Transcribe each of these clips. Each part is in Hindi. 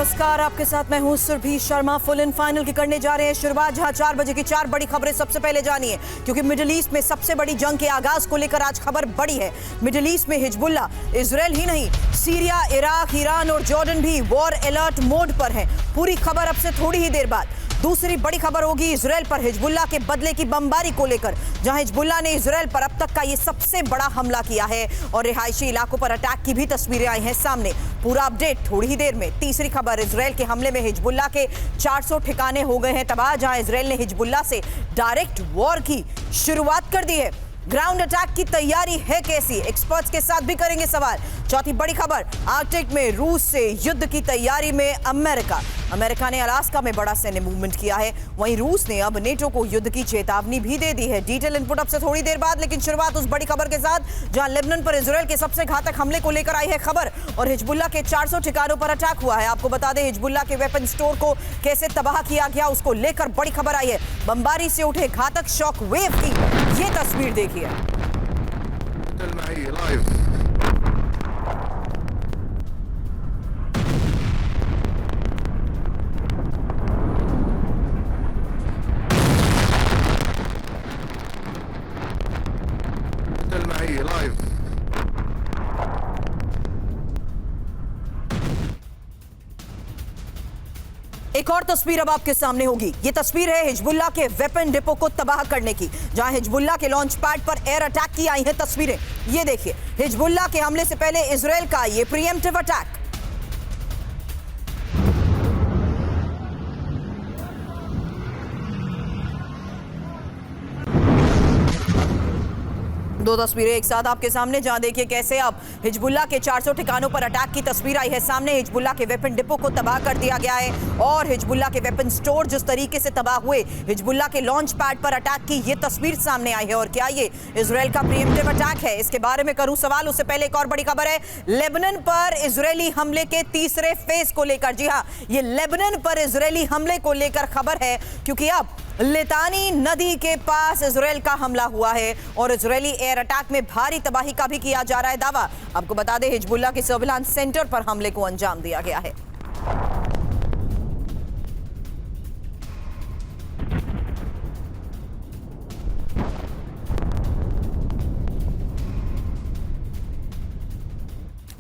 नमस्कार, आपके साथ मैं हूं Surabhi Sharma. Full in final की करने जा रहे हैं शुरुआत, जहां 4 बजे की 4 बड़ी खबरें सबसे पहले जानिए, क्योंकि मिडिल ईस्ट में सबसे बड़ी जंग के आगाज को लेकर आज खबर बड़ी है। मिडिल ईस्ट में हिजबुल्ला, इजराइल ही नहीं, सीरिया, इराक, ईरान और जॉर्डन भी वॉर अलर्ट मोड पर है। पूरी खबर अब से थोड़ी ही देर बाद। दूसरी बड़ी खबर होगी इजराइल पर हिजबुल्ला के बदले की बमबारी को लेकर, जहां हिजबुल्ला ने इजराइल पर अब तक का ये सबसे बड़ा हमला किया है और रिहायशी इलाकों पर अटैक की भी तस्वीरें आई हैं सामने। पूरा अपडेट थोड़ी ही देर में। तीसरी खबर, इजराइल के हमले में हिजबुल्ला के 400 ठिकाने हो गए हैं तबाह, जहां इजराइल ने हिजबुल्ला से डायरेक्ट वॉर की शुरुआत कर दी है। ग्राउंड अटैक की तैयारी है कैसी, एक्सपर्ट्स के साथ भी करेंगे सवाल। चौथी बड़ी खबर, आर्कटिक में रूस से युद्ध की तैयारी में अमेरिका ने अलास्का में बड़ा सैन्य मूवमेंट किया है। वहीं रूस ने अब नेटो को युद्ध की चेतावनी भी दे दी है। डिटेल इनपुट अब से थोड़ी देर बाद, लेकिन शुरुआत उस बड़ी खबर के साथ जहां लेबनान पर इजराइल के सबसे घातक हमले को लेकर आई है खबर और हिजबुल्ला के 400 ठिकानों पर अटैक हुआ है। आपको बता दें, हिजबुल्ला के वेपन स्टोर को कैसे तबाह किया गया, उसको लेकर बड़ी खबर आई है। बमबारी से उठे घातक शॉक वेव की ये तस्वीर देखिए। एक और तस्वीर अब आपके सामने होगी। ये तस्वीर है हिजबुल्ला के वेपन डिपो को तबाह करने की, जहां हिजबुल्ला के लॉन्च पैड पर एयर अटैक की आई हैं तस्वीरें। ये देखिए, हिजबुल्ला के हमले से पहले इजराइल का ये प्रीएम्प्टिव अटैक। दो तस्वीरें एक साथ आपके सामने, जहां देखिए कैसे अब हिजबुल्ला के 400 ठिकानों पर अटैक की तस्वीर आई है सामने। हिजबुल्ला के वेपन डिपो को तबाह कर दिया गया है और हिजबुल्ला के वेपन स्टोर जिस तरीके से तबाह हुए, हिजबुल्ला के लॉन्च पैड पर अटैक की ये तस्वीर सामने आई है। और क्या ये इजराइल का प्रीएम्प्टिव अटैक है, इसके बारे में करूं सवाल। उससे पहले एक और बड़ी खबर है लेबनान पर इजरायली हमले के तीसरे फेज को लेकर। जी हां, ये लेबनान पर इजरायली हमले को लेकर खबर है, क्योंकि अब लितानी नदी के पास इजराइल का हमला हुआ है और इजरायली एयर अटैक में भारी तबाही का भी किया जा रहा है दावा। आपको बता दें, हिजबुल्ला के सर्विलांस सेंटर पर हमले को अंजाम दिया गया है।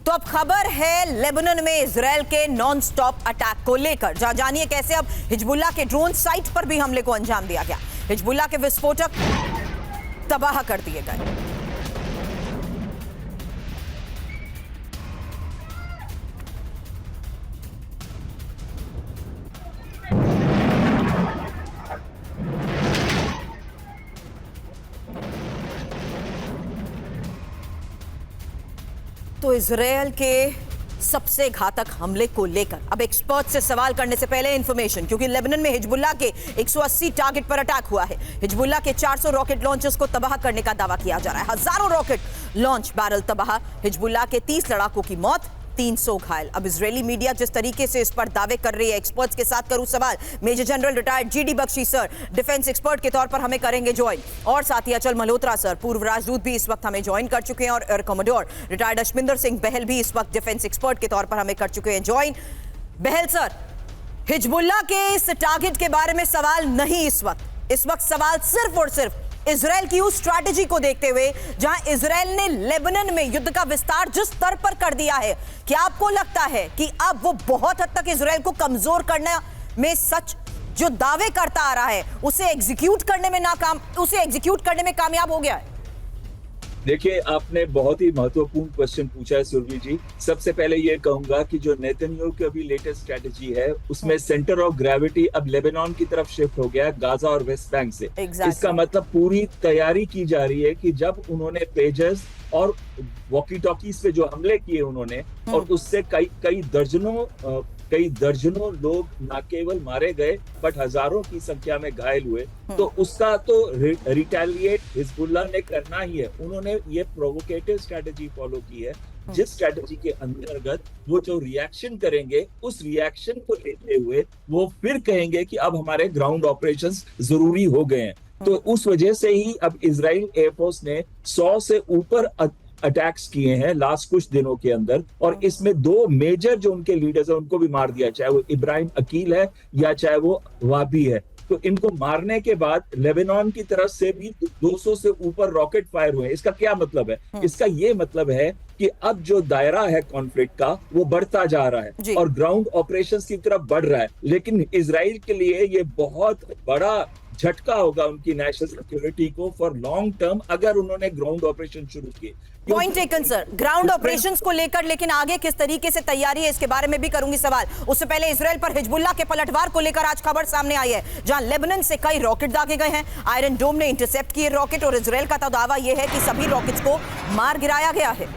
तो अब खबर है लेबनान में इजराइल के नॉन स्टॉप अटैक को लेकर, जहां जानिए कैसे अब हिजबुल्ला के ड्रोन साइट पर भी हमले को अंजाम दिया गया। हिजबुल्ला के विस्फोटक तबाह कर दिए गए। तो इजराइल के सबसे घातक हमले को लेकर अब एक्सपर्ट से सवाल करने से पहले इंफॉर्मेशन, क्योंकि लेबनान में हिजबुल्ला के 180 टारगेट पर अटैक हुआ है। हिजबुल्ला के 400 रॉकेट लॉन्चर्स को तबाह करने का दावा किया जा रहा है। हजारों रॉकेट लॉन्च बैरल तबाह, हिजबुल्ला के 30 लड़ाकों की मौत, 300 घायल। अब इजरायली मीडिया जिस तरीके से इस पर दावे कर रही है, एक्सपर्ट्स के साथ करूं सवाल। Major general retired GD Bakshi sir defence expert के तौर पर हमें करेंगे ज्वाइन, और साथ ही अचल मल्होत्रा सर पूर्व राजदूत भी इस वक्त हमें ज्वाइन कर चुके हैं, और एयर कमोडोर रिटायर्ड अशमिंदर सिंह बहल भी इस वक्त डिफेंस एक्सपर्ट के तौर पर हमें कर चुके हैं ज्वाइन। बहल सर, हिजबुल्ला के इस टारगेट के बारे में सवाल नहीं, इस वक्त सवाल सिर्फ और सिर्फ इजराइल की उस स्ट्रैटेजी को देखते हुए जहां इजराइल ने लेबनान में युद्ध का विस्तार जिस स्तर पर कर दिया है, क्या आपको लगता है कि अब वो बहुत हद तक इजराइल को कमजोर करने में, सच जो दावे करता आ रहा है उसे एग्जीक्यूट करने में कामयाब हो गया है? देखिए, आपने बहुत ही महत्वपूर्ण क्वेश्चन पूछा है सुरभि जी। सबसे पहले ये कहूंगा कि जो नेतन्याहू की अभी लेटेस्ट स्ट्रेटजी है, उसमें सेंटर ऑफ ग्रेविटी अब लेबनान की तरफ शिफ्ट हो गया है, गाजा और वेस्ट बैंक से। इसका मतलब पूरी तैयारी की जा रही है कि जब उन्होंने पेजर्स और वॉकी टॉकीज पे जो हमले किए उन्होंने, और उससे कई दर्जनों लोग न केवल मारे गए बट हजारों की संख्या में घायल हुए, तो उसका तो रिटेलिएट हिजबुल्लाह ने करना ही है। उन्होंने ये प्रोवोकेटिव स्ट्रेटजी फॉलो की है, जिस स्ट्रेटजी के अंतर्गत वो जो रिएक्शन करेंगे, उस रिएक्शन को लेते हुए वो फिर कहेंगे कि अब हमारे ग्राउंड ऑपरेशंस जरूरी हो गए हैं। तो उस वजह से ही अब इजराइल एयरफोर्स ने 100 से ऊपर अटैक्स किए हैं लास्ट कुछ दिनों के अंदर, और इसमें 2 मेजर जो उनके लीडर्स हैं उनको भी मार दिया, चाहे वो इब्राहिम अकील है या चाहे वो वाबी है। तो इनको मारने के बाद लेबनान की तरफ से भी 200 से ऊपर रॉकेट फायर हुए। इसका क्या मतलब है? इसका ये मतलब है कि अब जो दायरा है कॉन्फ्लिक्ट का वो बढ़ता जा रहा है और ग्राउंड ऑपरेशंस की तरफ बढ़ रहा है। लेकिन इजराइल के लिए ये बहुत बड़ा झटका होगा उनकी नेशनल सिक्योरिटी को फॉर लॉन्ग टर्म, अगर उन्होंने ग्राउंड ऑपरेशन शुरू किए। Point taken sir, ground operations को लेकर, लेकिन आगे किस तरीके से तैयारी है इसके बारे में भी करूंगी सवाल। उससे पहले इजराइल पर हिजबुल्लाह के पलटवार को लेकर आज खबर सामने आई है, जहां लेबनान से कई रॉकेट दागे गए हैं। आयरन डोम ने इंटरसेप्ट किए रॉकेट और इजराइल का तो दावा यह है कि सभी रॉकेट्स को मार गिराया गया है।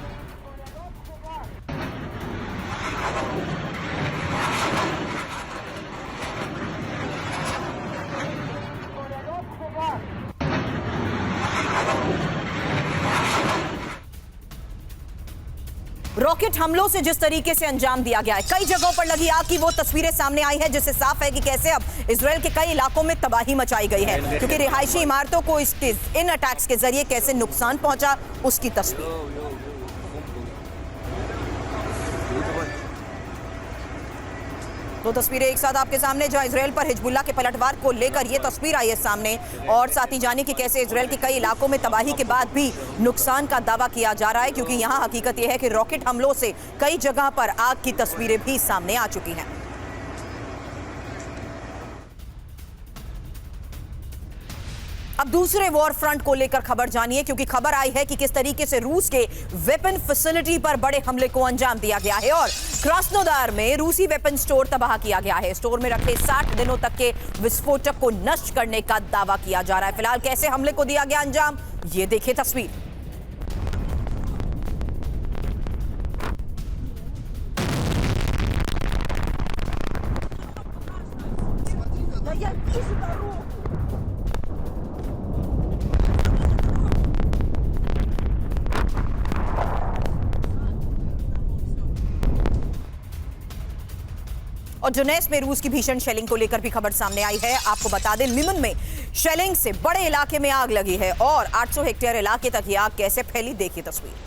रॉकेट हमलों से जिस तरीके से अंजाम दिया गया है, कई जगहों पर लगी आग की वो तस्वीरें सामने आई है, जिससे साफ है कि कैसे अब इजराइल के कई इलाकों में तबाही मचाई गई है, क्योंकि रिहायशी इमारतों को इन अटैक्स के जरिए कैसे नुकसान पहुंचा उसकी तस्वीर। दो तस्वीरें एक साथ आपके सामने, जहां इजराइल पर हिजबुल्लाह के पलटवार को लेकर यह तस्वीर आई है सामने, और साथ ही जाने कि कैसे इजराइल के कई इलाकों में तबाही के बाद भी नुकसान का दावा किया जा रहा है, क्योंकि यहां हकीकत यह है कि रॉकेट हमलों से कई जगह पर आग की तस्वीरें भी सामने आ चुकी हैं। अब दूसरे वॉर फ्रंट को लेकर खबर जानिए, क्योंकि खबर आई है कि किस तरीके से रूस के वेपन फैसिलिटी पर बड़े हमले को अंजाम दिया गया है और क्रास्नोदार में रूसी वेपन स्टोर तबाह किया गया है। स्टोर में रखे 60 दिनों तक के विस्फोटक को नष्ट करने का दावा किया जा रहा है। फिलहाल कैसे हमले को दिया गया अंजाम, ये देखिए तस्वीर। और डोनेट्स्क में रूस की भीषण शेलिंग को लेकर भी खबर सामने आई है। आपको बता दें, लिमन में शेलिंग से बड़े इलाके में आग लगी है और 800 हेक्टेयर इलाके तक ये आग कैसे फैली, देखिए तस्वीर।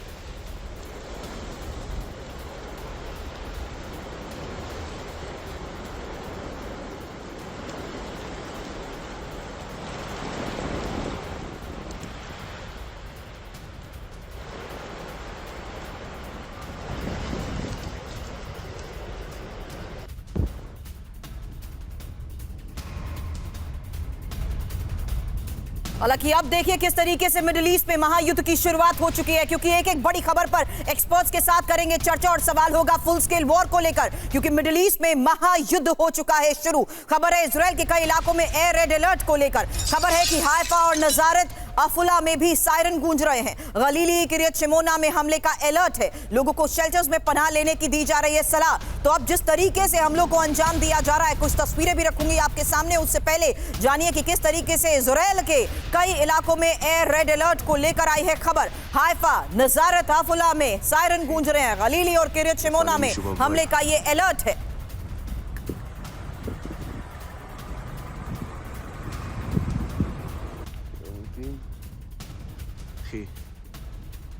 हालांकि अब देखिए किस तरीके से मिडिल ईस्ट में महायुद्ध की शुरुआत हो चुकी है, क्योंकि एक एक बड़ी खबर पर एक्सपर्ट्स के साथ करेंगे चर्चा और सवाल होगा फुल स्केल वॉर को लेकर, क्योंकि मिडिल ईस्ट में महायुद्ध हो चुका है शुरू। खबर है इजराइल के कई इलाकों में एयर रेड अलर्ट को लेकर। खबर है कि हाइफा और नजारत अफुला में भी सायरन गूंज रहे हैं। गलीली किरियत शिमोना में हमले का अलर्ट है, लोगों को शेल्टर्स में पनाह लेने की दी जा रही है सलाह। तो अब जिस तरीके से हमलों को अंजाम दिया जा रहा है, कुछ तस्वीरें भी रखूंगी आपके सामने। उससे पहले जानिए कि किस तरीके से इजराइल के कई इलाकों में एयर रेड अलर्ट को लेकर आई है खबर। हाइफा, नजारत, अफुला में सायरन गूंज रहे हैं। गलीली और किरियत शिमोना में हमले का ये अलर्ट है।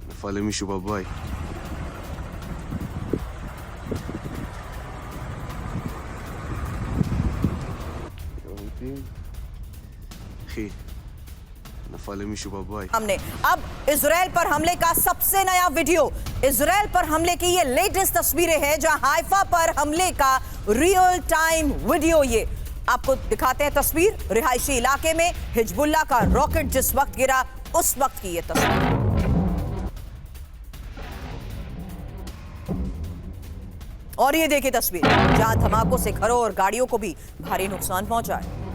נפל למישהו בבית. אחי, נפל למישהו בבית. हमने अब इजराइल पर हमले का सबसे नया वीडियो, इजराइल पर हमले की ये लेटेस्ट तस्वीरें हैं, जहां हाइफा पर हमले का रियल टाइम वीडियो ये आपको दिखाते हैं। तस्वीर रिहायशी इलाके में हिजबुल्लाह का रॉकेट जिस वक्त गिरा, उस वक्त की ये तस्वीर। और ये देखिए तस्वीर, जहां धमाकों से घरों और गाड़ियों को भी भारी नुकसान पहुंचा है।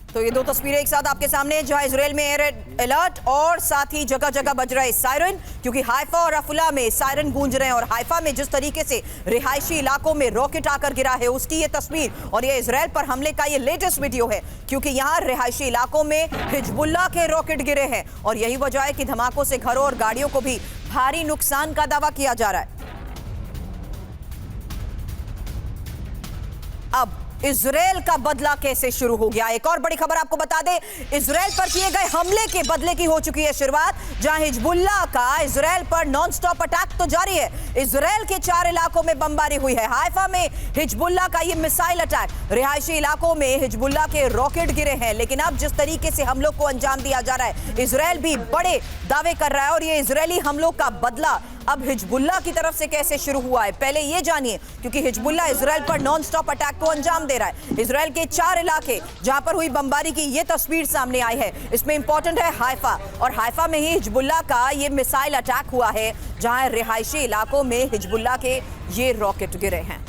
तो ये दो तस्वीरें एक साथ आपके सामने, जहां इजराइल में एयर अलर्ट और साथ ही जगह जगह बज रहा है सायरन, क्योंकि हाइफा और अफुला में सायरन गूंज रहे हैं। और हाइफा में जिस तरीके से रिहायशी इलाकों में रॉकेट आकर गिरा है, उसकी ये तस्वीर और ये इजराइल पर हमले का ये लेटेस्ट वीडियो है, क्योंकि यहां रिहायशी इलाकों में हिजबुल्लाह के रॉकेट गिरे हैं और यही वजह है कि धमाकों से घरों और गाड़ियों को भी भारी नुकसान का दावा किया जा रहा है। इजराइल का बदला कैसे शुरू हो गया। एक और बड़ी खबर आपको बता दें, इजराइल पर किए गए हमले के बदले की हो चुकी है शुरुआत, जहां हिजबुल्लाह का इजराइल पर नॉनस्टॉप अटैक तो जारी है। इजराइल के 4 इलाकों में बमबारी हुई है। हाइफा में हिजबुल्लाह का यह मिसाइल अटैक, रिहायशी इलाकों में हिजबुल्लाह के रॉकेट गिरे हैं। लेकिन अब जिस तरीके से हमलों को अंजाम दिया जा रहा है, इजराइल भी बड़े दावे कर रहा है और ये इजरायली हमलों का बदला अब हिजबुल्लाह की तरफ से कैसे शुरू हुआ है, पहले ये जानिए, क्योंकि हिजबुल्लाह इजराइल पर नॉनस्टॉप अटैक को अंजाम दे रहा है। इजराइल के 4 इलाके जहां पर हुई बमबारी की ये तस्वीर सामने आई है, इसमें इंपॉर्टेंट है हाइफा, और हाइफा में ही हिजबुल्लाह का ये मिसाइल अटैक हुआ है, जहां रिहायशी इलाकों में हिजबुल्लाह के ये रॉकेट गिरे हैं।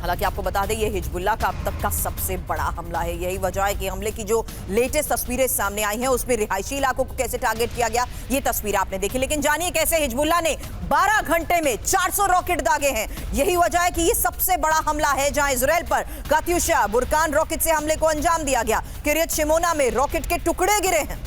हालांकि आपको बता दें, ये हिजबुल्लाह का अब तक का सबसे बड़ा हमला है। यही वजह है कि हमले की जो लेटेस्ट तस्वीरें सामने आई हैं, उसमें रिहायशी इलाकों को कैसे टारगेट किया गया, ये तस्वीर आपने देखी। लेकिन जानिए कैसे हिजबुल्लाह ने 12 घंटे में 400 रॉकेट दागे हैं। यही वजह है कि ये सबसे बड़ा हमला है, जहां इजराइल पर कात्यूशा बुरकान रॉकेट से हमले को अंजाम दिया गया। किरियत शिमोना में रॉकेट के टुकड़े गिरे हैं।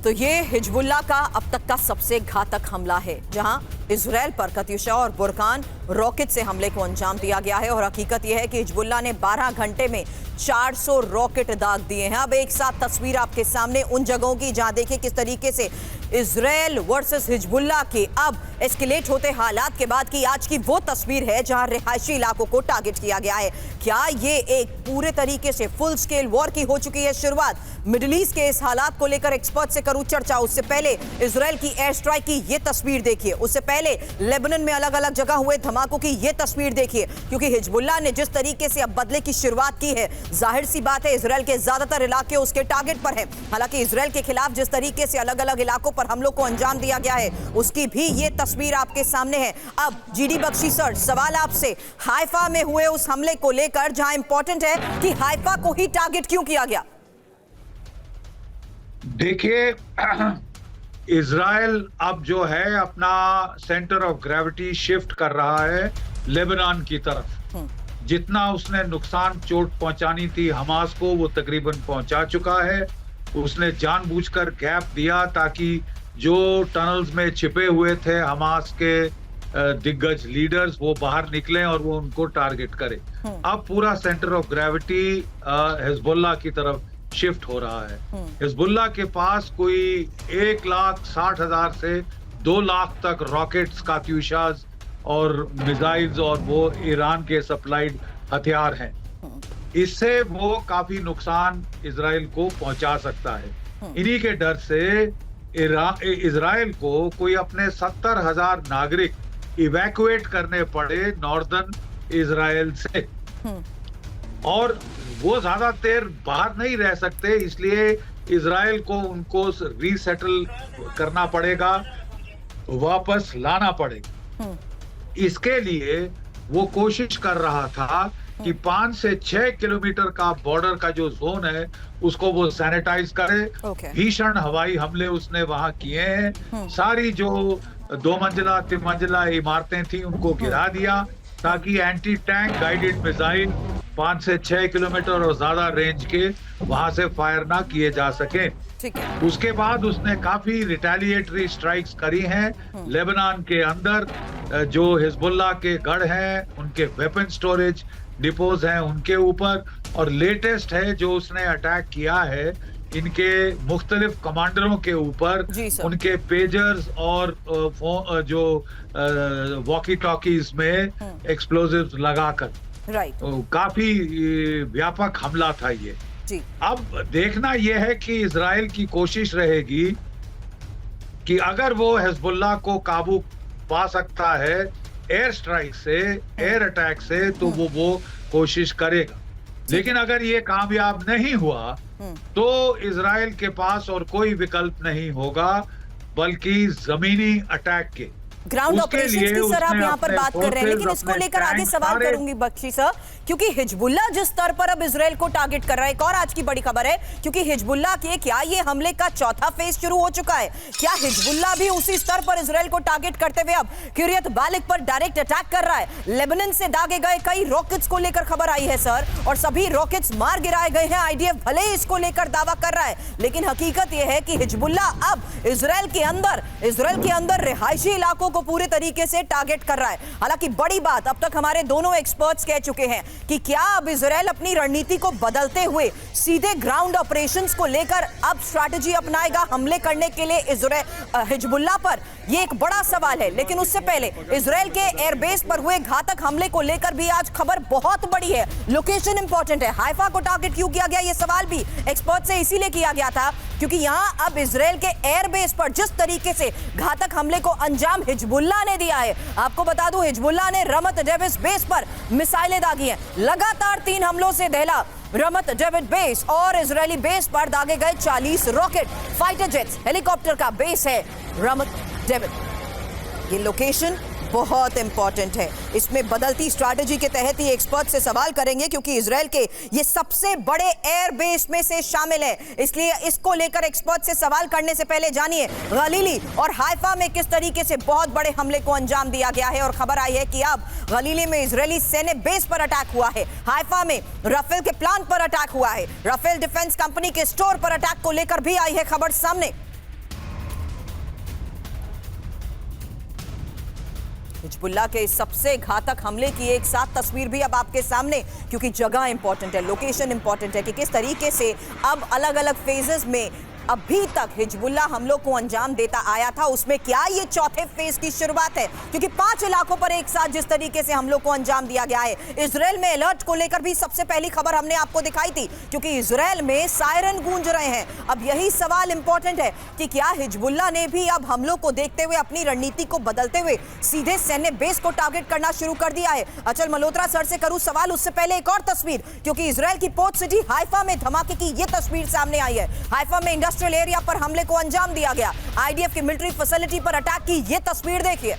तो ये हिजबुल्लाह का अब तक का सबसे घातक हमला है, जहां इजराइल पर कात्यूशा और बुरकान रॉकेट से हमले को अंजाम दिया गया है। और हकीकत यह है कि हिजबुल्लाह ने 12 घंटे में 400 रॉकेट दाग दिए हैं। अब एक साथ तस्वीर आपके सामने उन जगहों की, जहां देखिए किस तरीके से इजराइल वर्सेस हिजबुल्लाह के अब एस्केलेट होते हालात के बाद की आज की वो तस्वीर है, जहां रिहायशी इलाकों को टारगेट किया गया है। क्या ये एक पूरे तरीके से फुल स्केल वॉर की हो चुकी है शुरुआत? मिडिल ईस्ट के इस हालात को लेकर एक्सपर्ट से करूं चर्चा। उससे पहले इजराइल की एयर स्ट्राइक की ये तस्वीर देखिए, उससे पहले लेबनान में अलग अलग जगह हुए धमाकों की ये तस्वीर देखिए, क्योंकि हिजबुल्लाह ने जिस तरीके से अब बदले की शुरुआत की है, जाहिर सी बात है इजराइल के ज्यादातर इलाके उसके टारगेट पर हैं। हालांकि इजराइल के खिलाफ जिस तरीके से अलग अलग इलाकों पर हमलों को अंजाम दिया गया है, उसकी भी ये तस्वीर आपके सामने है। अब जीडी बख्शी सर, सवाल आपसे, हाइफा में हुए उस हमले को लेकर, जहां इंपॉर्टेंट है कि हाइफा को ही टारगेट क्यों किया गया? देखिए, इजराइल अब जो है अपना सेंटर ऑफ ग्रेविटी शिफ्ट कर रहा है लेबनान की तरफ। जितना उसने नुकसान चोट पहुंचानी थी हमास को, वो तकरीबन पहुंचा चुका है। उसने जानबूझकर गैप दिया ताकि जो टनल्स में छिपे हुए थे हमास के दिग्गज लीडर्स, वो बाहर निकलें और वो उनको टारगेट करे। अब पूरा सेंटर ऑफ ग्रेविटी हिजबुल्लाह की तरफ शिफ्ट हो रहा है। हिजबुल्लाह के पास कोई 1,60,000 से 2 लाख तक रॉकेट्स, कात्यूशास और मिसाइल्स और वो ईरान के सप्लाइड हथियार हैं। इससे वो काफी नुकसान इजराइल को पहुंचा सकता है। इन्हीं के डर से इजराइल को कोई अपने 70,000 नागरिक इवैक्यूएट करने पड़े नॉर्दर्न इजराइल से, और वो ज्यादा देर बाहर नहीं रह सकते, इसलिए इजराइल को उनको रीसेटल करना पड़ेगा, वापस लाना पड़ेगा। इसके लिए वो कोशिश कर रहा था कि 5 से 6 किलोमीटर का बॉर्डर का जो जोन है उसको वो सैनिटाइज करे। भीषण हवाई हमले उसने वहां किए हैं। सारी जो 2 मंजिला 3 मंजिला इमारतें थी उनको गिरा दिया, ताकि एंटी टैंक गाइडेड मिसाइल 5 से 6 किलोमीटर और ज्यादा रेंज के वहां से फायर ना किए जा सके। उसके बाद उसने काफी रिटेलिएटरी स्ट्राइक्स करी हैं लेबनान के अंदर। जो हिजबुल्लाह के गढ़ हैं, उनके वेपन स्टोरेज डिपोज हैं, उनके ऊपर। और लेटेस्ट है जो उसने अटैक किया है इनके मुख्तलिफ कमांडरों के ऊपर, उनके पेजर्स और जो वॉकी टॉकीज में एक्सप्लोजिव्स लगाकर। काफी व्यापक हमला था ये। अब देखना यह है कि इजराइल की कोशिश रहेगी कि अगर वो हिजबुल्लाह को काबू पा सकता है एयर स्ट्राइक से, एयर अटैक से, तो वो कोशिश करेगा। लेकिन अगर ये कामयाब नहीं हुआ तो इजराइल के पास और कोई विकल्प नहीं होगा बल्कि जमीनी अटैक के। ग्राउंड उसके ऑपरेशंस लिए की सर आप उसने यहाँ पर अपने बात कर रहे हैं, लेकिन forces, इसको अपने लेकर आगे tank सवाल सारे- करूंगी बख्शी सर, क्योंकि हिजबुल्लाह जिस स्तर पर अब इजराइल को टारगेट कर रहा है, एक और आज की बड़ी खबर है, क्योंकि हिजबुल्लाह के क्या ये हमले का चौथा फेज शुरू हो चुका है? क्या हिजबुल्लाह भी उसी स्तर पर इजराइल को टारगेट करते हुए अब किरियत बालिक पर डायरेक्ट अटैक कर रहा है? लेबनान से दागे गए कई रॉकेट्स को लेकर खबर आई है सर, और सभी रॉकेट्स मार गिराए गए हैं। आईडीएफ भले ही इसको लेकर दावा कर रहा है, लेकिन हकीकत यह है कि हिजबुल्लाह अब इजराइल के अंदर रिहायशी इलाकों को पूरे तरीके से टारगेट कर रहा है। हालांकि बड़ी बात, अब तक हमारे दोनों एक्सपर्ट्स कह चुके हैं कि क्या अब इजराइल अपनी रणनीति को बदलते हुए सीधे ग्राउंड ऑपरेशंस को लेकर अब स्ट्रैटेजी अपनाएगा हमले करने के लिए हिजबुल्लाह पर? यह एक बड़ा सवाल है। लेकिन उससे पहले इजराइल के एयरबेस पर हुए घातक हमले को लेकर भी आज खबर बहुत बड़ी है। लोकेशन इंपॉर्टेंट है। हाइफा को टारगेट क्यों किया गया, यह सवाल भी एक्सपर्ट से इसीलिए किया गया था क्योंकि यहां अब इजराइल के एयरबेस पर जिस तरीके से घातक हमले को अंजाम हिजबुल्लाह ने दिया है, आपको बता दूं हिजबुल्लाह ने रमत डेविस बेस पर मिसाइलें दागी हैं। लगातार 3 हमलों से दहला रमत डेविड बेस और इजरायली बेस पर दागे गए 40 रॉकेट, फाइटर जेट्स, हेलीकॉप्टर का बेस है रमत डेविड। ये लोकेशन बहुत इंपॉर्टेंट है। इसमें बदलती स्ट्रैटेजी के तहत ही एक्सपर्ट से सवाल करेंगे क्योंकि इजराइल के ये सबसे बड़े एयर बेस में से शामिल है, इसलिए इसको लेकर एक्सपर्ट से सवाल करने से पहले जानिए गलीली और हाइफा में किस तरीके से बहुत बड़े हमले को अंजाम दिया गया है। और खबर आई है कि अब गलीली में इजरायली सैन्य बेस पर अटैक हुआ है, हाइफा में राफेल के प्लांट पर अटैक हुआ है, राफेल डिफेंस कंपनी के स्टोर पर अटैक को लेकर भी आई है खबर सामने। हिजबुल्लाह के सबसे घातक हमले की एक साथ तस्वीर भी अब आपके सामने, क्योंकि जगह इंपॉर्टेंट है, लोकेशन इंपॉर्टेंट है कि किस तरीके से अब अलग अलग फेजेस में अभी तक हिजबुल्लाह हमलों को अंजाम देता आया था, उसमें क्या ये चौथे फेज की शुरुआत है? क्योंकि 5 इलाकों पर एक साथ जिस तरीके से हमलों को अंजाम दिया गया है। इजराइल में अलर्ट को लेकर भी सबसे पहली खबर हमने आपको दिखाई थी, क्योंकि इजराइल में सायरन गूंज रहे हैं। अब यही सवाल इंपॉर्टेंट है कि क्या हिजबुल्लाह ने भी अब हमलों को देखते हुए अपनी रणनीति को बदलते हुए सीधे सैन्य बेस को टारगेट करना शुरू कर दिया है? अचल मल्होत्रा सर से करूं सवाल, उससे पहले एक और तस्वीर, क्योंकि इजराइल की पोर्ट सिटी हाइफा में धमाके की यह तस्वीर सामने आई है। हाइफा में इंडस्ट्रियल एरिया पर हमले को अंजाम दिया गया, आईडीएफ की मिलिट्री फैसिलिटी पर अटैक की यह तस्वीर देखिए।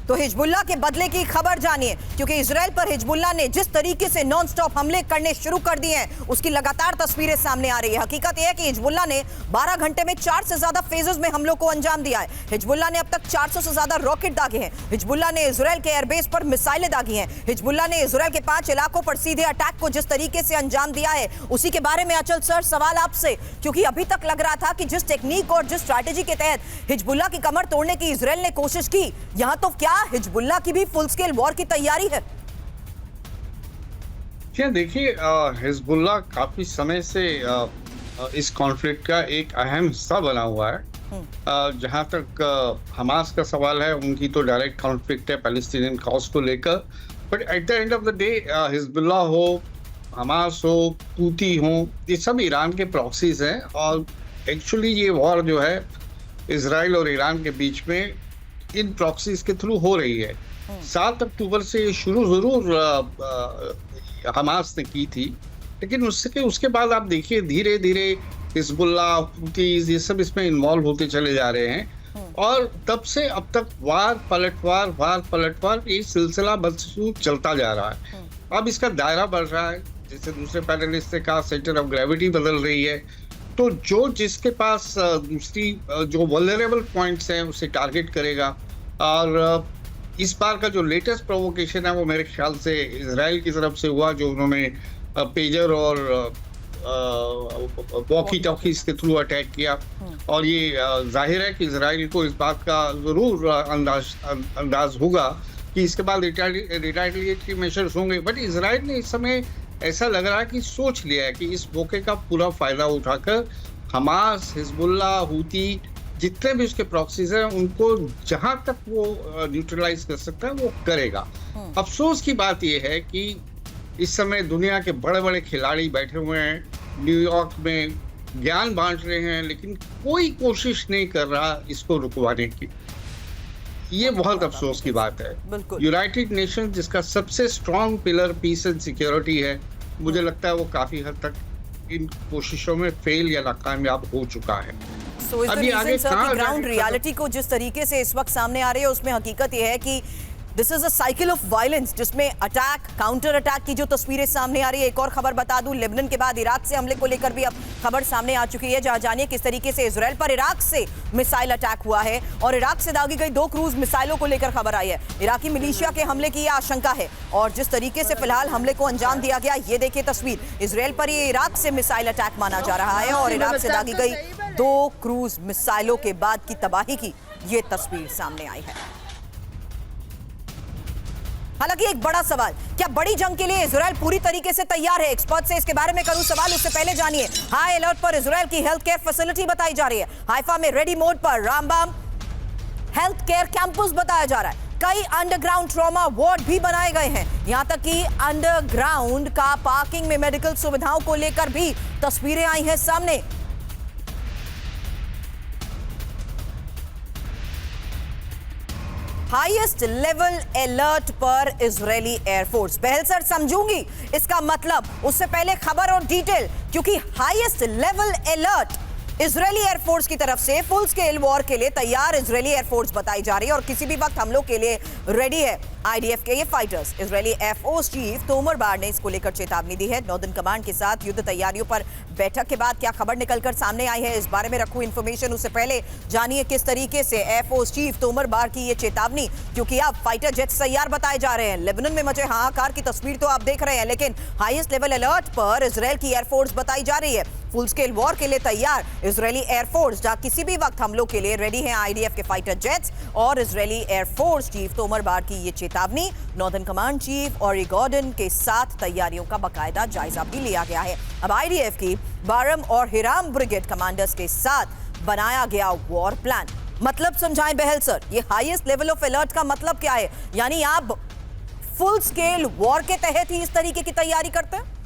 तो हिजबुल्लाह के बदले की खबर जानिए, क्योंकि इजराइल पर हिजबुल्लाह ने जिस तरीके से नॉन स्टॉप हमले करने शुरू कर दिए हैं उसकी लगातार तस्वीरें सामने आ रही है। हकीकत यह है कि हिजबुल्लाह ने 12 घंटे में 4 से ज्यादा फेजेस में हमलों को अंजाम दिया है। हिजबुल्लाह ने अब तक 400 से ज्यादा रॉकेट दागे हैं। हिजबुल्लाह ने इजराइल के एयरबेस पर मिसाइलें दागी हैं। हिजबुल्लाह ने इजराइल के 5 इलाकों पर सीधे अटैक को जिस तरीके से अंजाम दिया है, उसी के बारे में अचल सर सवाल आपसे, क्योंकि अभी तक लग रहा था कि जिस टेक्निक और जिस स्ट्रैटेजी के तहत हिजबुल्लाह की कमर तोड़ने की इजराइल ने कोशिश की, यहां तो क्या हिजबुल्लाह की भी फुल स्केल वॉर की तैयारी है? क्या देखिए, हिजबुल्लाह काफी समय से इस कॉन्फ्लिक्ट का एक अहम हिस्सा बना हुआ है। जहां तक हमास का सवाल है, उनकी तो डायरेक्ट कॉन्फ्लिक्ट है पैलेस्टीनियन कॉज को लेकर, but at the end of the day Hezbollah हो, हमास हो, हूती हो, ये सब ईरान के प्रॉक्सीज हैं। और एक्चुअली ये वॉर जो है इजराइल और ईरान के बीच में इन प्रॉक्सीज के थ्रू हो रही है। 7 अक्टूबर से शुरू जरूर हमास ने की थी, लेकिन उसके बाद आप देखिए धीरे धीरे हिजबुल्लाह, हूतीज, ये सब इसमें इन्वॉल्व होते चले जा रहे हैं। और तब से अब तक वार पलटवार ये सिलसिला बदसूर चलता जा रहा है। अब इसका दायरा बढ़ रहा है, जैसे दूसरे पैनलिस्ट ने कहा, सेंटर ऑफ ग्रेविटी बदल रही है। तो जो जिसके पास दूसरी जो वल्नरेबल पॉइंट्स हैं उसे टारगेट करेगा। और इस बार का जो लेटेस्ट प्रोवोकेशन है वो मेरे ख्याल से इजराइल की तरफ से हुआ, जो उन्होंने पेजर और वॉकी टॉकीज के थ्रू अटैक किया। और ये जाहिर है कि इजराइल को इस बात का जरूर अंदाज होगा कि इसके बाद रिटेलिएटरी मेजर्स होंगे। बट इजराइल ने इस समय ऐसा लग रहा है कि सोच लिया है कि इस मौके का पूरा फायदा उठाकर हमास, हिजबुल्लाह, हूती, जितने भी उसके प्रॉक्सीज हैं, उनको जहां तक वो न्यूट्रलाइज कर सकता है वो करेगा। अफसोस की बात यह है कि इस समय दुनिया के बड़े बड़े खिलाड़ी बैठे हुए हैं, न्यूयॉर्क में ज्ञान बांट रहे हैं, लेकिन कोई कोशिश नहीं कर रहा इसको रुकवाने की। ये बहुत अफसोस की बात है। बिल्कुल। यूनाइटेड नेशन जिसका सबसे strong pillar peace and security है, मुझे लगता है वो काफी हद तक इन कोशिशों में फेल या नाकामयाब हो चुका है। So is the अभी reason, आगे sir, कहाँ कि ग्राउंड जाके रियलिटी को जिस तरीके से इस वक्त सामने आ रही है उसमें हकीकत यह है कि this is a cycle of violence, जिसमें अटैक काउंटर अटैक की जो तस्वीरें सामने आ रही है। एक और खबर बता दूं, लेबनान के बाद इराक से हमले को लेकर भी अब खबर सामने आ चुकी है, जहां जानिए किस तरीके से इजराइल पर इराक से मिसाइल अटैक हुआ है और इराक से दागी गई 2 क्रूज मिसाइलों को लेकर खबर आई है। इराकी मिलिशिया के हमले की यह आशंका है और जिस तरीके से फिलहाल हमले को अंजाम दिया गया, ये देखिए तस्वीर, इजराइल पर ये इराक से मिसाइल अटैक माना जा रहा है और इराक से दागी गई 2 क्रूज मिसाइलों के बाद की तबाही की ये तस्वीर सामने आई है। हालांकि एक बड़ा सवाल, क्या बड़ी जंग के लिए इजराइल पूरी तरीके से तैयार है? एक्सपर्ट से इसके बारे में करूं सवाल, उससे पहले जानिए हाई अलर्ट पर इजराइल की हेल्थ केयर फैसिलिटी बताई जा रही है। हाइफा में रेडी मोड पर रामबाम हेल्थ केयर कैंपस बताया जा रहा है। कई अंडरग्राउंड ट्रॉमा वार्ड भी बनाए गए हैं, यहां तक कि अंडरग्राउंड का पार्किंग में मेडिकल सुविधाओं को लेकर भी तस्वीरें आई हैं सामने। हाईएस्ट लेवल अलर्ट पर इजरायली एयरफोर्स। बहल सर समझूंगी इसका मतलब, उससे पहले खबर और डिटेल, क्योंकि highest level alert Israeli air force की तरफ से फुल स्केल वॉर के लिए तैयार इजरायली एयरफोर्स बताई जा रही है और किसी भी वक्त हमलों के लिए रेडी है आईडीएफ के ये fighters. Israeli air force chief Tomer Bar ने इसको लेकर चेतावनी दी है। नॉर्दर्न कमांड के साथ युद्ध तैयारियों पर बैठक के बाद क्या खबर निकलकर सामने आई है, इस बारे में रखूं इंफॉर्मेशन। उससे पहले जानिए किस तरीके से एयरफोर्स चीफ तोमर बार की ये चेतावनी, क्योंकि अब फाइटर जेट्स तैयार बताए जा रहे हैं। लेबनान में मचे हाहाकार की तस्वीर तो आप देख रहे हैं, लेकिन हाईएस्ट लेवल अलर्ट पर इजराइल की एयरफोर्स बताई जा रही है। फुल स्केल वॉर के लिए तैयार इजरायली एयरफोर्स, जहां किसी भी वक्त हमलों के लिए रेडी हैं आईडीएफ के फाइटर जेट्स और इजरायली एयरफोर्स चीफ तोमर बार की ये चेतावनी। नॉर्दर्न कमांड चीफ और गॉर्डन के साथ तैयारियों का बाकायदा जायजा भी लिया गया है। अब आईडीएफ की बारम और हिराम ब्रिगेड कमांडर्स के साथ बनाया गया वॉर प्लान। मतलब समझाएं बहल सर, ये हाईएस्ट लेवल ऑफ अलर्ट का मतलब क्या है? यानी आप फुल स्केल वॉर के तहत ही इस तरीके की तैयारी करते हैं?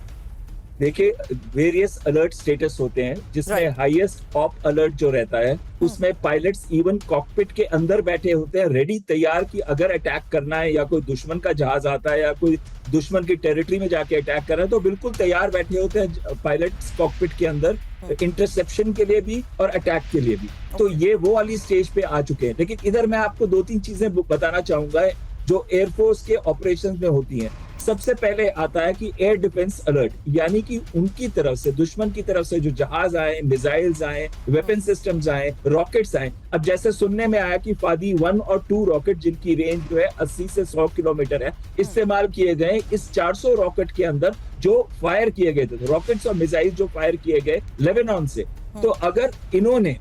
देखिए, वेरियस अलर्ट स्टेटस होते हैं, जिसमें हाईएस्ट ऑप अलर्ट जो रहता है उसमें पायलट्स इवन कॉकपिट के अंदर बैठे होते हैं रेडी तैयार कि अगर अटैक करना है या कोई दुश्मन का जहाज आता है या कोई दुश्मन की टेरिटरी में जाके अटैक कर रहा है तो बिल्कुल तैयार बैठे होते हैं पायलट्स कॉकपिट के अंदर, इंटरसेप्शन के लिए भी और अटैक के लिए भी। तो ये वो वाली स्टेज पे आ चुके हैं। लेकिन इधर मैं आपको 2-3 चीजें बताना चाहूंगा जो एयरफोर्स के ऑपरेशंस में होती हैं। सबसे पहले आता है कि एयर डिफेंस अलर्ट, यानी कि उनकी तरफ से, दुश्मन की तरफ से जो जहाज आए, मिसाइल्स आए, वेपन सिस्टम्स आए, रॉकेट्स आए। अब जैसे सुनने में आया कि फादी 1 और 2 रॉकेट, जिनकी रेंज जो है 80 से 100 किलोमीटर है, इस्तेमाल किए गए इस 400 रॉकेट के अंदर जो फायर किए गए थे, रॉकेट्स और मिसाइल जो फायर किए गए लेबनान से। तो अगर इन्होंने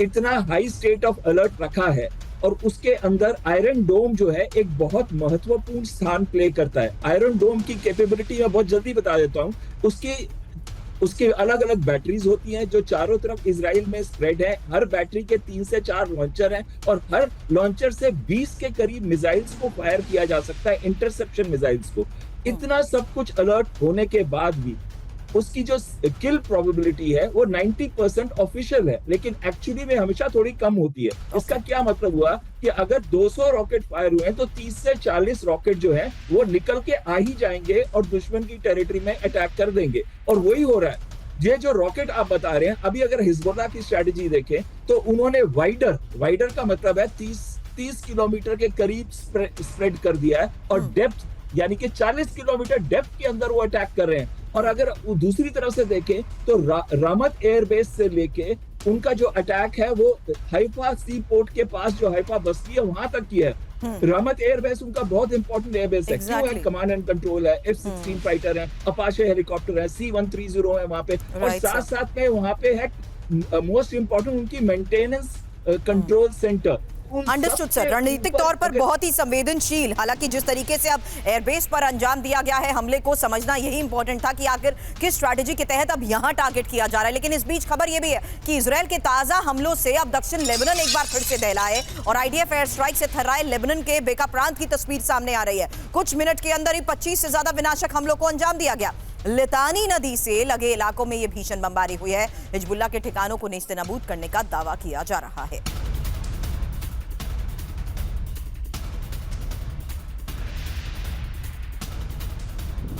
इतना हाई स्टेट ऑफ अलर्ट रखा है और उसके अंदर आयरन डोम जो है एक बहुत महत्वपूर्ण स्थान प्ले करता है। आयरन डोम की कैपेबिलिटी मैं बहुत जल्दी बता देता हूँ। उसके अलग अलग बैटरीज होती हैं जो चारों तरफ इजराइल में स्प्रेड है। हर बैटरी के 3 से 4 लॉन्चर हैं और हर लॉन्चर से 20 के करीब मिसाइल्स को फायर किया जा सकता है, इंटरसेप्शन मिसाइल्स को। इतना सब कुछ अलर्ट होने के बाद भी उसकी जो किल प्रोबेबिलिटी है वो 90% ऑफिशियल है, लेकिन एक्चुअली में हमेशा थोड़ी कम होती है। इसका क्या मतलब हुआ कि अगर 200 रॉकेट फायर हुए हैं तो 30 से 40 रॉकेट जो है वो निकल के आ ही जाएंगे और दुश्मन की टेरिटरी में अटैक कर देंगे। और वही हो रहा है। ये जो रॉकेट आप बता रहे हैं, अभी अगर हिजबुल्लाह की स्ट्रेटेजी देखें तो उन्होंने वाइडर का मतलब है 30 किलोमीटर के करीब स्प्रेड कर दिया है और डेप्थ यानी कि 40 किलोमीटर डेप्थ के अंदर वो अटैक कर रहे हैं। और अगर दूसरी तरफ से देखें तो रामत एयरबेस से लेके उनका जो अटैक है वो हाइफा सी पोर्ट के पास जो हाइफा बस्ती है वहां तक की है। रामत एयरबेस उनका बहुत इंपॉर्टेंट एयरबेस है। क्यों है? कमांड एंड कंट्रोल है, F-16 फाइटर है, अपाचे हेलीकॉप्टर है, C-130 है वहां पे, और साथ साथ में वहां पे है मोस्ट इंपॉर्टेंट उनकी maintenance control centre. Understood sir, रणनीतिक तौर पर बहुत ही संवेदनशील। हालांकि जिस तरीके से अब एयरबेस पर अंजाम दिया गया है हमले को, समझना यही इंपॉर्टेंट था कि आखिर किस स्ट्रैटेजी के तहत अब यहां टारगेट किया जा रहा है। लेकिन इस बीच खबर यह भी है कि इजराइल के ताजा हमलों से अब दक्षिण लेबनान एक बार फिर से दहला है और आईडीएफ एयर स्ट्राइक से थर्राए लेबनान के बेका प्रांत की तस्वीर सामने आ रही है। कुछ मिनट के अंदर ही 25 से ज्यादा विनाशक हमलों को अंजाम दिया गया। लितानी नदी से लगे इलाकों में यह भीषण बमबारी हुई है। हिजबुल्लाह के ठिकानों को नेस्तनाबूद करने का दावा किया जा रहा है।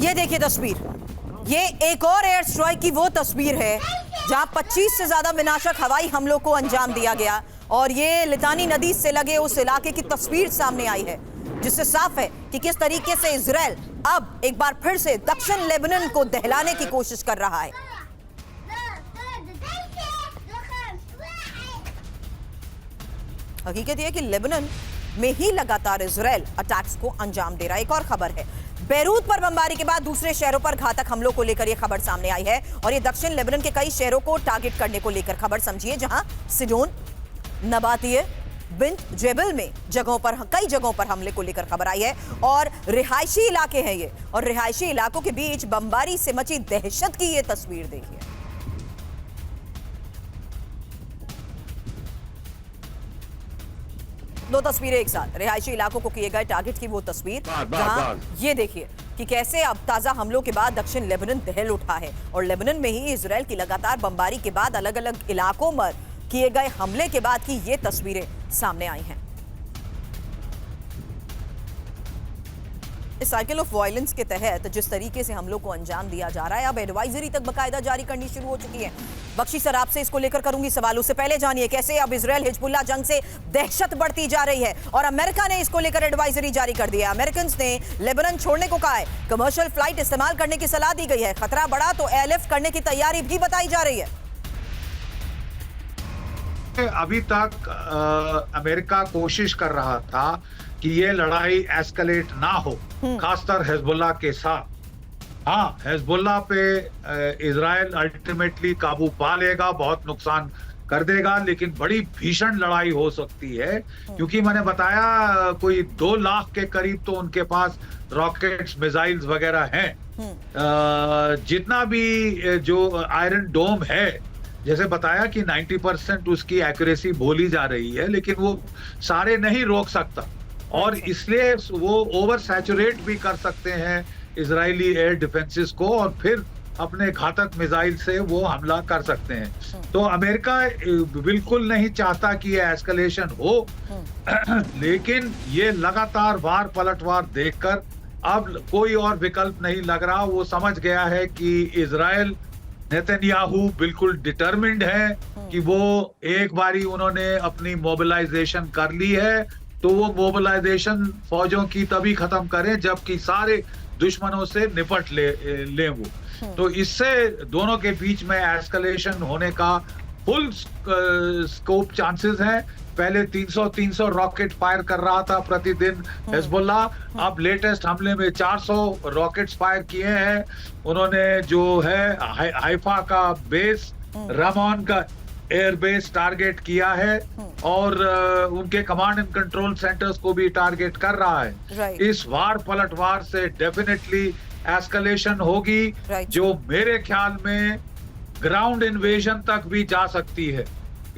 ये देखिए तस्वीर, ये एक और एयर स्ट्राइक की वो तस्वीर है जहां 25 से ज्यादा विनाशक हवाई हमलों को अंजाम दिया गया और ये लितानी नदी से लगे उस इलाके की तस्वीर सामने आई है, जिससे साफ है कि किस तरीके से इजराइल अब एक बार फिर से दक्षिण लेबनान को दहलाने की कोशिश कर रहा है। हकीकत यह है कि लेबनान में ही लगातार इजराइल अटैक्स को अंजाम दे रहा है। एक और खबर है, बेरूत पर बमबारी के बाद दूसरे शहरों पर घातक हमलों को लेकर यह खबर सामने आई है और ये दक्षिण लेबनान के कई शहरों को टारगेट करने को लेकर खबर समझिए, जहां सिडोन, नबातिये, बिंत जेबल में कई जगहों पर हमले को लेकर खबर आई है और रिहायशी इलाके हैं ये, और रिहायशी इलाकों के बीच बमबारी से मची दहशत की ये तस्वीर देखिए। दो तस्वीरें एक साथ, रिहायशी इलाकों को किए गए टारगेट की वो तस्वीर, जहां ये देखिए कि कैसे अब ताजा हमलों के बाद दक्षिण लेबनान दहल उठा है और लेबनान में ही इजराइल की लगातार बमबारी के बाद अलग अलग इलाकों में किए गए हमले के बाद की ये तस्वीरें सामने आई हैं। इस साइकिल ऑफ वायलेंस के तहत जिस तरीके से हमलों को अंजाम दिया जा रहा है, अब एडवाइजरी तक बकायदा जारी करनी शुरू हो चुकी है। बख्शी सर, आपसे इसको लेकर करूंगी सवाल, उससे पहले जानिए कैसे अब इजराइल हिजबुल्लाह जंग से दहशत बढ़ती जा रही है और अमेरिका ने इसको लेकर एडवाइजरी जारी कर दी है। अमेरिकन ने लेबनान छोड़ने को कहा है, कमर्शियल फ्लाइट इस्तेमाल करने की सलाह दी गई है, खतरा बढ़ा तो एयरलिफ्ट करने की तैयारी भी बताई जा रही है। अभी तक अमेरिका कोशिश कर रहा था कि ये लड़ाई एस्केलेट ना हो, खासकर हिजबुल्लाह के साथ। हाँ, हिजबुल्लाह पे इजराइल अल्टीमेटली काबू पा लेगा, बहुत नुकसान कर देगा, लेकिन बड़ी भीषण लड़ाई हो सकती है क्योंकि मैंने बताया कोई 2 लाख के करीब तो उनके पास रॉकेट्स, मिसाइल्स वगैरह हैं। जितना भी जो आयरन डोम है, जैसे बताया कि 90% उसकी एक्यूरेसी बोली जा रही है, लेकिन वो सारे नहीं रोक सकता और इसलिए वो ओवर सैचुरेट भी कर सकते हैं इजरायली एयर डिफेंसेस को और फिर अपने घातक मिसाइल से वो हमला कर सकते हैं। तो अमेरिका बिल्कुल नहीं चाहता कि ये एस्केलेशन हो, लेकिन ये लगातार वार पलटवार देखकर अब कोई और विकल्प नहीं लग रहा। वो समझ गया है कि इजराइल, नेतन्याहू बिल्कुल डिटरमिन्ड है कि वो एक बारी उन्होंने अपनी मोबिलाइजेशन कर ली है तो वो मोबिलाइजेशन फौजों की तभी खत्म करें जबकि सारे दुश्मनों से निपट ले वो। तो इससे दोनों के बीच में एस्केलेशन होने का फुल स्कोप चांसेस हैं। पहले 300 रॉकेट फायर कर रहा था प्रतिदिन हिजबुल्लाह, अब लेटेस्ट हमले में 400 रॉकेट्स फायर किए हैं उन्होंने। जो है हाइफा का बेस, रामोन का एयर बेस टारगेट किया है और उनके कमांड एंड कंट्रोल सेंटर्स को भी टारगेट कर रहा है। इस वार पलटवार से डेफिनेटली एस्केलेशन होगी, जो मेरे ख्याल में ग्राउंड इन्वेजन तक भी जा सकती है।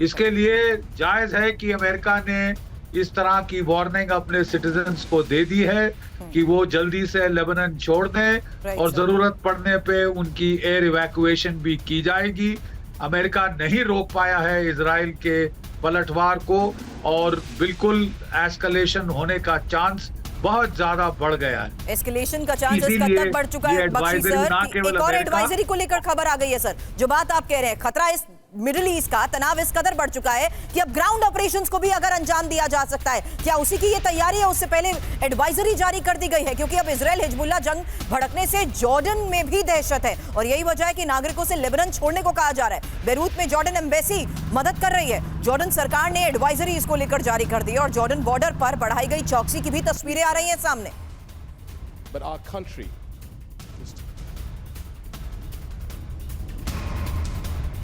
इसके लिए जायज है कि अमेरिका ने इस तरह की वार्निंग अपने सिटीजन्स को दे दी है कि वो जल्दी से लेबनान छोड़ दें और जरूरत पड़ने पे उनकी एयर इवैक्यूएशन भी की जाएगी। अमेरिका नहीं रोक पाया है इजराइल के पलटवार को और बिल्कुल एस्केलेशन होने का चांस बहुत ज्यादा बढ़ गया है। एस्केलेशन का चांस इस कद तक बढ़ चुका है बख्शी सर, एक और एडवाइजरी को लेकर खबर आ गई है सर। जो बात आप कह रहे हैं, खतरा इस मिडिल ईस्ट का तनाव इस कदर बढ़ चुका है कि अब ग्राउंड ऑपरेशंस को भी अगर अंजाम दिया जा सकता है, क्या उसी की ये तैयारी है? उससे पहले एडवाइजरी जारी कर दी गई है क्योंकि अब इजराइल हिजबुल्लाह जंग भड़कने से जॉर्डन में भी दहशत है और यही वजह है कि नागरिकों से लेबनान छोड़ने को कहा जा रहा है। बेरूत में जॉर्डन एम्बेसी मदद कर रही है। जॉर्डन सरकार ने एडवाइजरी इसको लेकर जारी कर दी है और जॉर्डन बॉर्डर पर बढ़ाई गई चौकसी की भी तस्वीरें आ रही हैं सामने।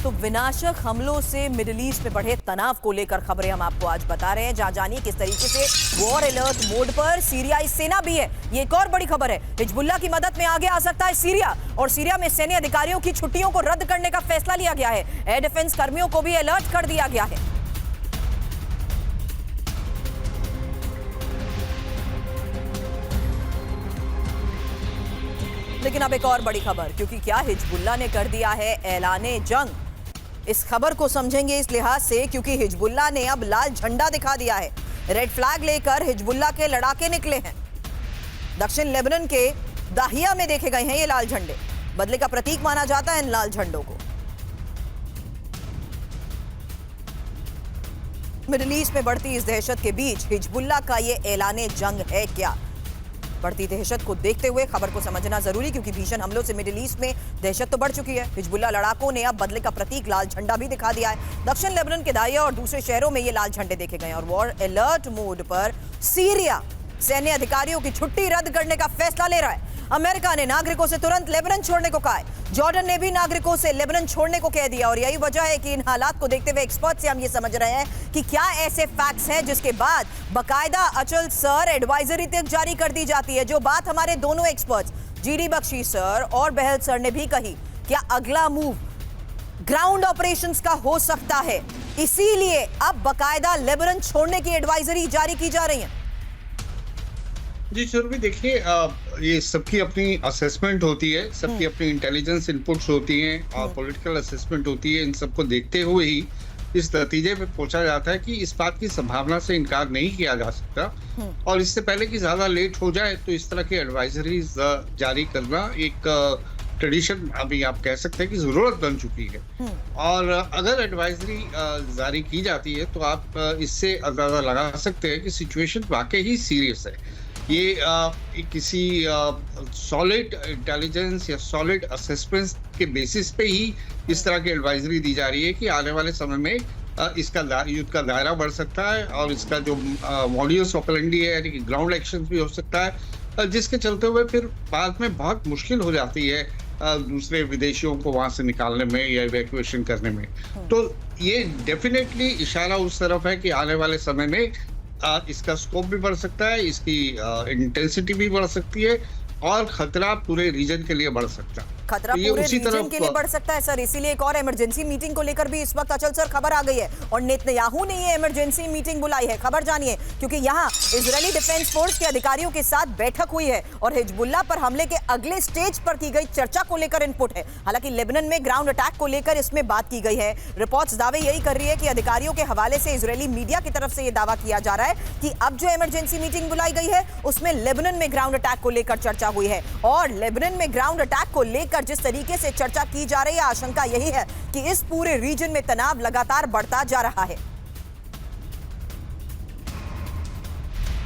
तो विनाशक हमलों से मिडिल ईस्ट में बढ़े तनाव को लेकर खबरें हम आपको आज बता रहे हैं, जहां जानिए किस तरीके से वॉर अलर्ट मोड पर सीरियाई सेना भी है। ये एक और बड़ी खबर है, हिजबुल्लाह की मदद में आगे आ सकता है सीरिया और सीरिया में सैन्य अधिकारियों की छुट्टियों को रद्द करने का फैसला लिया गया है। एयर डिफेंस कर्मियों को भी अलर्ट कर दिया गया है। लेकिन अब एक और बड़ी खबर, क्योंकि क्या हिजबुल्लाह ने कर दिया है ऐलाने जंग। इस खबर को समझेंगे इस लिहाज से क्योंकि हिजबुल्लाह ने अब लाल झंडा दिखा दिया है। रेड फ्लैग लेकर हिजबुल्लाह के लड़ाके निकले हैं। दक्षिण लेबनान के दाहिया में देखे गए हैं ये लाल झंडे। बदले का प्रतीक माना जाता है इन लाल झंडों को। मिडिल ईस्ट में बढ़ती इस दहशत के बीच हिजबुल्लाह का ये ऐलाने जंग है क्या? बढ़ती दहशत को देखते हुए खबर को समझना जरूरी, क्योंकि भीषण हमलों से मिडिल ईस्ट में दहशत तो बढ़ चुकी है। हिजबुल्लाह लड़ाकों ने अब बदले का प्रतीक लाल झंडा भी दिखा दिया है। दक्षिण लेबनान के दाहिया और दूसरे शहरों में ये लाल झंडे देखे गए और वॉर अलर्ट मोड पर सीरिया सैन्य अधिकारियों की छुट्टी रद्द करने का फैसला ले रहा है। अमेरिका ने नागरिकों से तुरंत लेबनान छोड़ने को कहा है। जॉर्डन ने भी नागरिकों से लेबनान छोड़ने को कह दिया और यही वजह है कि इन हालात को देखते हुए एक्सपर्ट से हम ये समझ रहे हैं कि क्या ऐसे फैक्ट्स हैं जिसके बाद बकायदा अचल सर एडवाइजरी तक जारी कर दी जाती है। जो बात हमारे दोनों एक्सपर्ट्स जीडी बख्शी सर और बहल सर ने भी कही, क्या अगला मूव ग्राउंड ऑपरेशंस का हो सकता है, इसीलिए अब बकायदा लेबनान छोड़ने की एडवाइजरी जारी की जा रही है। जी सुरभि, देखिए ये सबकी अपनी असेसमेंट होती है, सबकी अपनी इंटेलिजेंस इनपुट्स होती हैं और पॉलिटिकल असेसमेंट होती है। इन सबको देखते हुए ही इस नतीजे पे पहुंचा जाता है कि इस बात की संभावना से इनकार नहीं किया जा सकता और इससे पहले कि ज्यादा लेट हो जाए तो इस तरह की एडवाइजरीज जारी करना एक ट्रेडिशन, अभी आप कह सकते हैं कि जरूरत बन चुकी है। और अगर एडवाइजरी जारी की जाती है तो आप इससे अंदाजा लगा सकते हैं कि सिचुएशन वाकई ही सीरियस है। ये किसी सॉलिड इंटेलिजेंस या सॉलिड असेसमेंट के बेसिस पे ही इस तरह की एडवाइजरी दी जा रही है कि आने वाले समय में इसका युद्ध का दायरा बढ़ सकता है और इसका जो मॉड्यूस ऑपरेंडी है यानी कि ग्राउंड एक्शन भी हो सकता है, जिसके चलते हुए फिर बाद में बहुत मुश्किल हो जाती है दूसरे विदेशियों को वहां से निकालने में या इवैक्यूएशन करने में। तो ये डेफिनेटली इशारा उस तरफ है कि आने वाले समय में इसका स्कोप भी बढ़ सकता है, इसकी इंटेंसिटी भी बढ़ सकती है और खतरा पूरे रीजन के लिए बढ़ सकता है। खतरा पूरे रीजन के लिए बढ़ सकता है सर। इसीलिए एक और इमरजेंसी मीटिंग को लेकर भी इस वक्त अचल सर खबर आ गई है और नेतन्याहू ने ये इमरजेंसी मीटिंग बुलाई है। खबर जानिए, क्योंकि यहाँ इजरायली डिफेंस फोर्स के अधिकारियों के साथ बैठक हुई है और हिजबुल्लाह पर हमले के अगले स्टेज पर की गई चर्चा को लेकर इनपुट है। हालांकि लेबनान में ग्राउंड अटैक को लेकर इसमें बात की गई है। रिपोर्ट्स दावे यही कर रही है कि अधिकारियों के हवाले से इजरायली मीडिया की तरफ से यह दावा किया जा रहा है कि अब जो इमरजेंसी मीटिंग बुलाई गई है उसमें लेबनान में ग्राउंड अटैक को लेकर चर्चा हुई है और लेबनान में ग्राउंड अटैक को लेकर जिस तरीके से चर्चा की जा रही है, आशंका यही है कि इस पूरे रीजन में तनाव लगातार बढ़ता जा रहा है।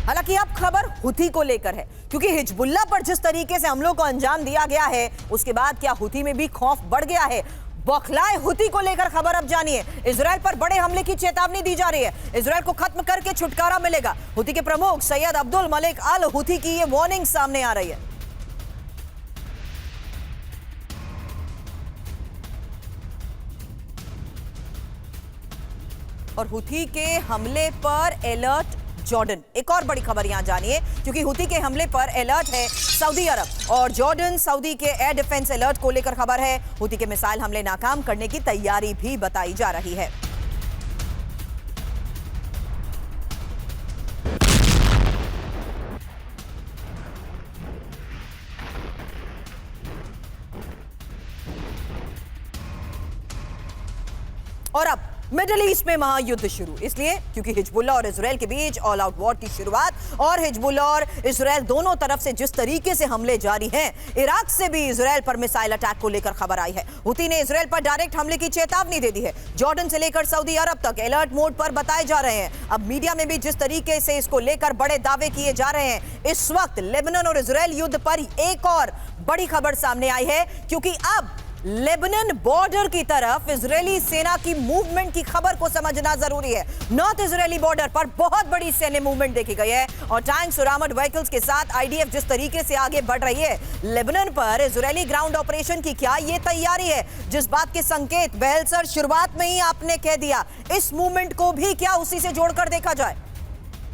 हालांकि अब खबर हुथी को लेकर है, क्योंकि हिजबुल्लाह पर जिस तरीके से हमलों को अंजाम दिया गया है उसके बाद क्या हुथी में भी खौफ बढ़ गया है? बौखलाए हुथी को लेकर खबर अब जानिए। इजराइल पर बड़े हमले की चेतावनी दी जा रही है। इजराइल को खत्म करके छुटकारा मिलेगा। हुथी के प्रमुख सैयद अब्दुल मलिक अल हुथी की ये वार्निंग सामने आ रही है। और हुथी के हमले पर अलर्ट जॉर्डन। एक और बड़ी खबर यहां जानिए, क्योंकि हुथी के हमले पर अलर्ट है सऊदी अरब और जॉर्डन। सऊदी के एयर डिफेंस अलर्ट को लेकर खबर है। हुथी के मिसाइल हमले नाकाम करने की तैयारी भी बताई जा रही है। और अब मिडिल ईस्ट में महायुद्ध शुरू, इसलिए क्योंकि हिजबुल्लाह और इजराइल के बीच ऑल आउट वॉर की शुरुआत और हिजबुल्लाह और इजराइल दोनों तरफ से जिस तरीके से हमले जारी हैं, इराक से भी इजराइल पर मिसाइल अटैक को लेकर खबर आई है। हुथी ने इजराइल पर डायरेक्ट हमले की चेतावनी दे दी है। जॉर्डन से लेकर सऊदी अरब तक अलर्ट मोड पर बताए जा रहे हैं। अब मीडिया में भी जिस तरीके से इसको लेकर बड़े दावे किए जा रहे हैं, इस वक्त लेबनान और इजराइल युद्ध पर एक और बड़ी खबर सामने आई है, क्योंकि अब लेबनान बॉर्डर की तरफ इजरायली सेना की मूवमेंट की खबर को समझना जरूरी है। नॉर्थ इजरायली बॉर्डर पर बहुत बड़ी सैन्य मूवमेंट देखी गई है और टैंक्स और आर्मर्ड व्हीकल्स के साथ आईडीएफ जिस तरीके से आगे बढ़ रही है, लेबनान पर इजरायली ग्राउंड ऑपरेशन की क्या ये तैयारी है, जिस बात के संकेत बहल सर शुरुआत में ही आपने कह दिया, इस मूवमेंट को भी क्या उसी से जोड़कर देखा जाए?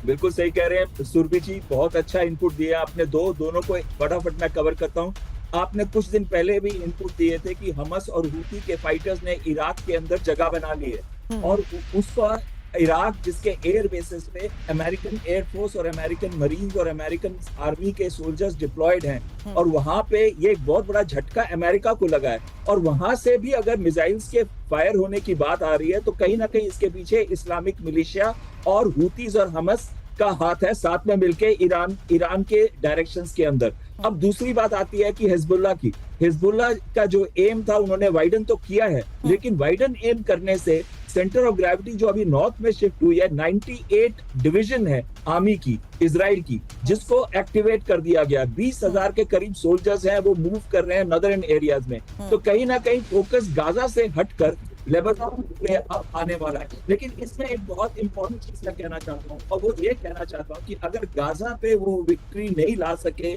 बिल्कुल सही कह रहे हैं सुरभि जी, बहुत अच्छा इनपुट दिया आपने। दोनों को फटाफट मैं कवर करता हूँ। आपने कुछ दिन पहले भी इनपुट दिए थे कि हमस और हुती के फाइटर्स ने इराक के अंदर जगह बना ली है और उस पर इराक जिसके एयर बेसिस पे अमेरिकन एयरफोर्स और अमेरिकन मरीन्स और अमेरिकन आर्मी के सोल्जर्स डिप्लॉयड हैं और वहां पे ये एक बहुत बड़ा झटका अमेरिका को लगा है और वहां से भी अगर मिसाइल्स के फायर होने की बात आ रही है तो कहीं ना कहीं इसके पीछे इस्लामिक मिलिशिया और हुतीज और हमस का हाथ है साथ में मिलके ईरान के डायरेक्शंस के अंदर। अब दूसरी बात आती है कि हिजबुल्लाह की। हिजबुल्लाह का जो एम था उन्होंने वाइडन तो किया है, लेकिन वाइडन एम करने से सेंटर ऑफ ग्रेविटी जो अभी नॉर्थ में शिफ्ट हुई है, 98 डिवीजन है आर्मी की, इजराइल की, जिसको एक्टिवेट कर दिया गया। 20,000 के करीब सोल्जर्स हैं, वो मूव कर रहे हैं नदर्न एरियाज में। तो कहीं ना कहीं फोकस गाजा से हटकर लेबनान में अब आने वाला है। लेकिन इसमें एक बहुत इंपॉर्टेंट चीज मैं कहना चाहता हूँ, और वो ये कहना चाहता हूँ कि अगर गाजा पे वो विक्ट्री नहीं ला सके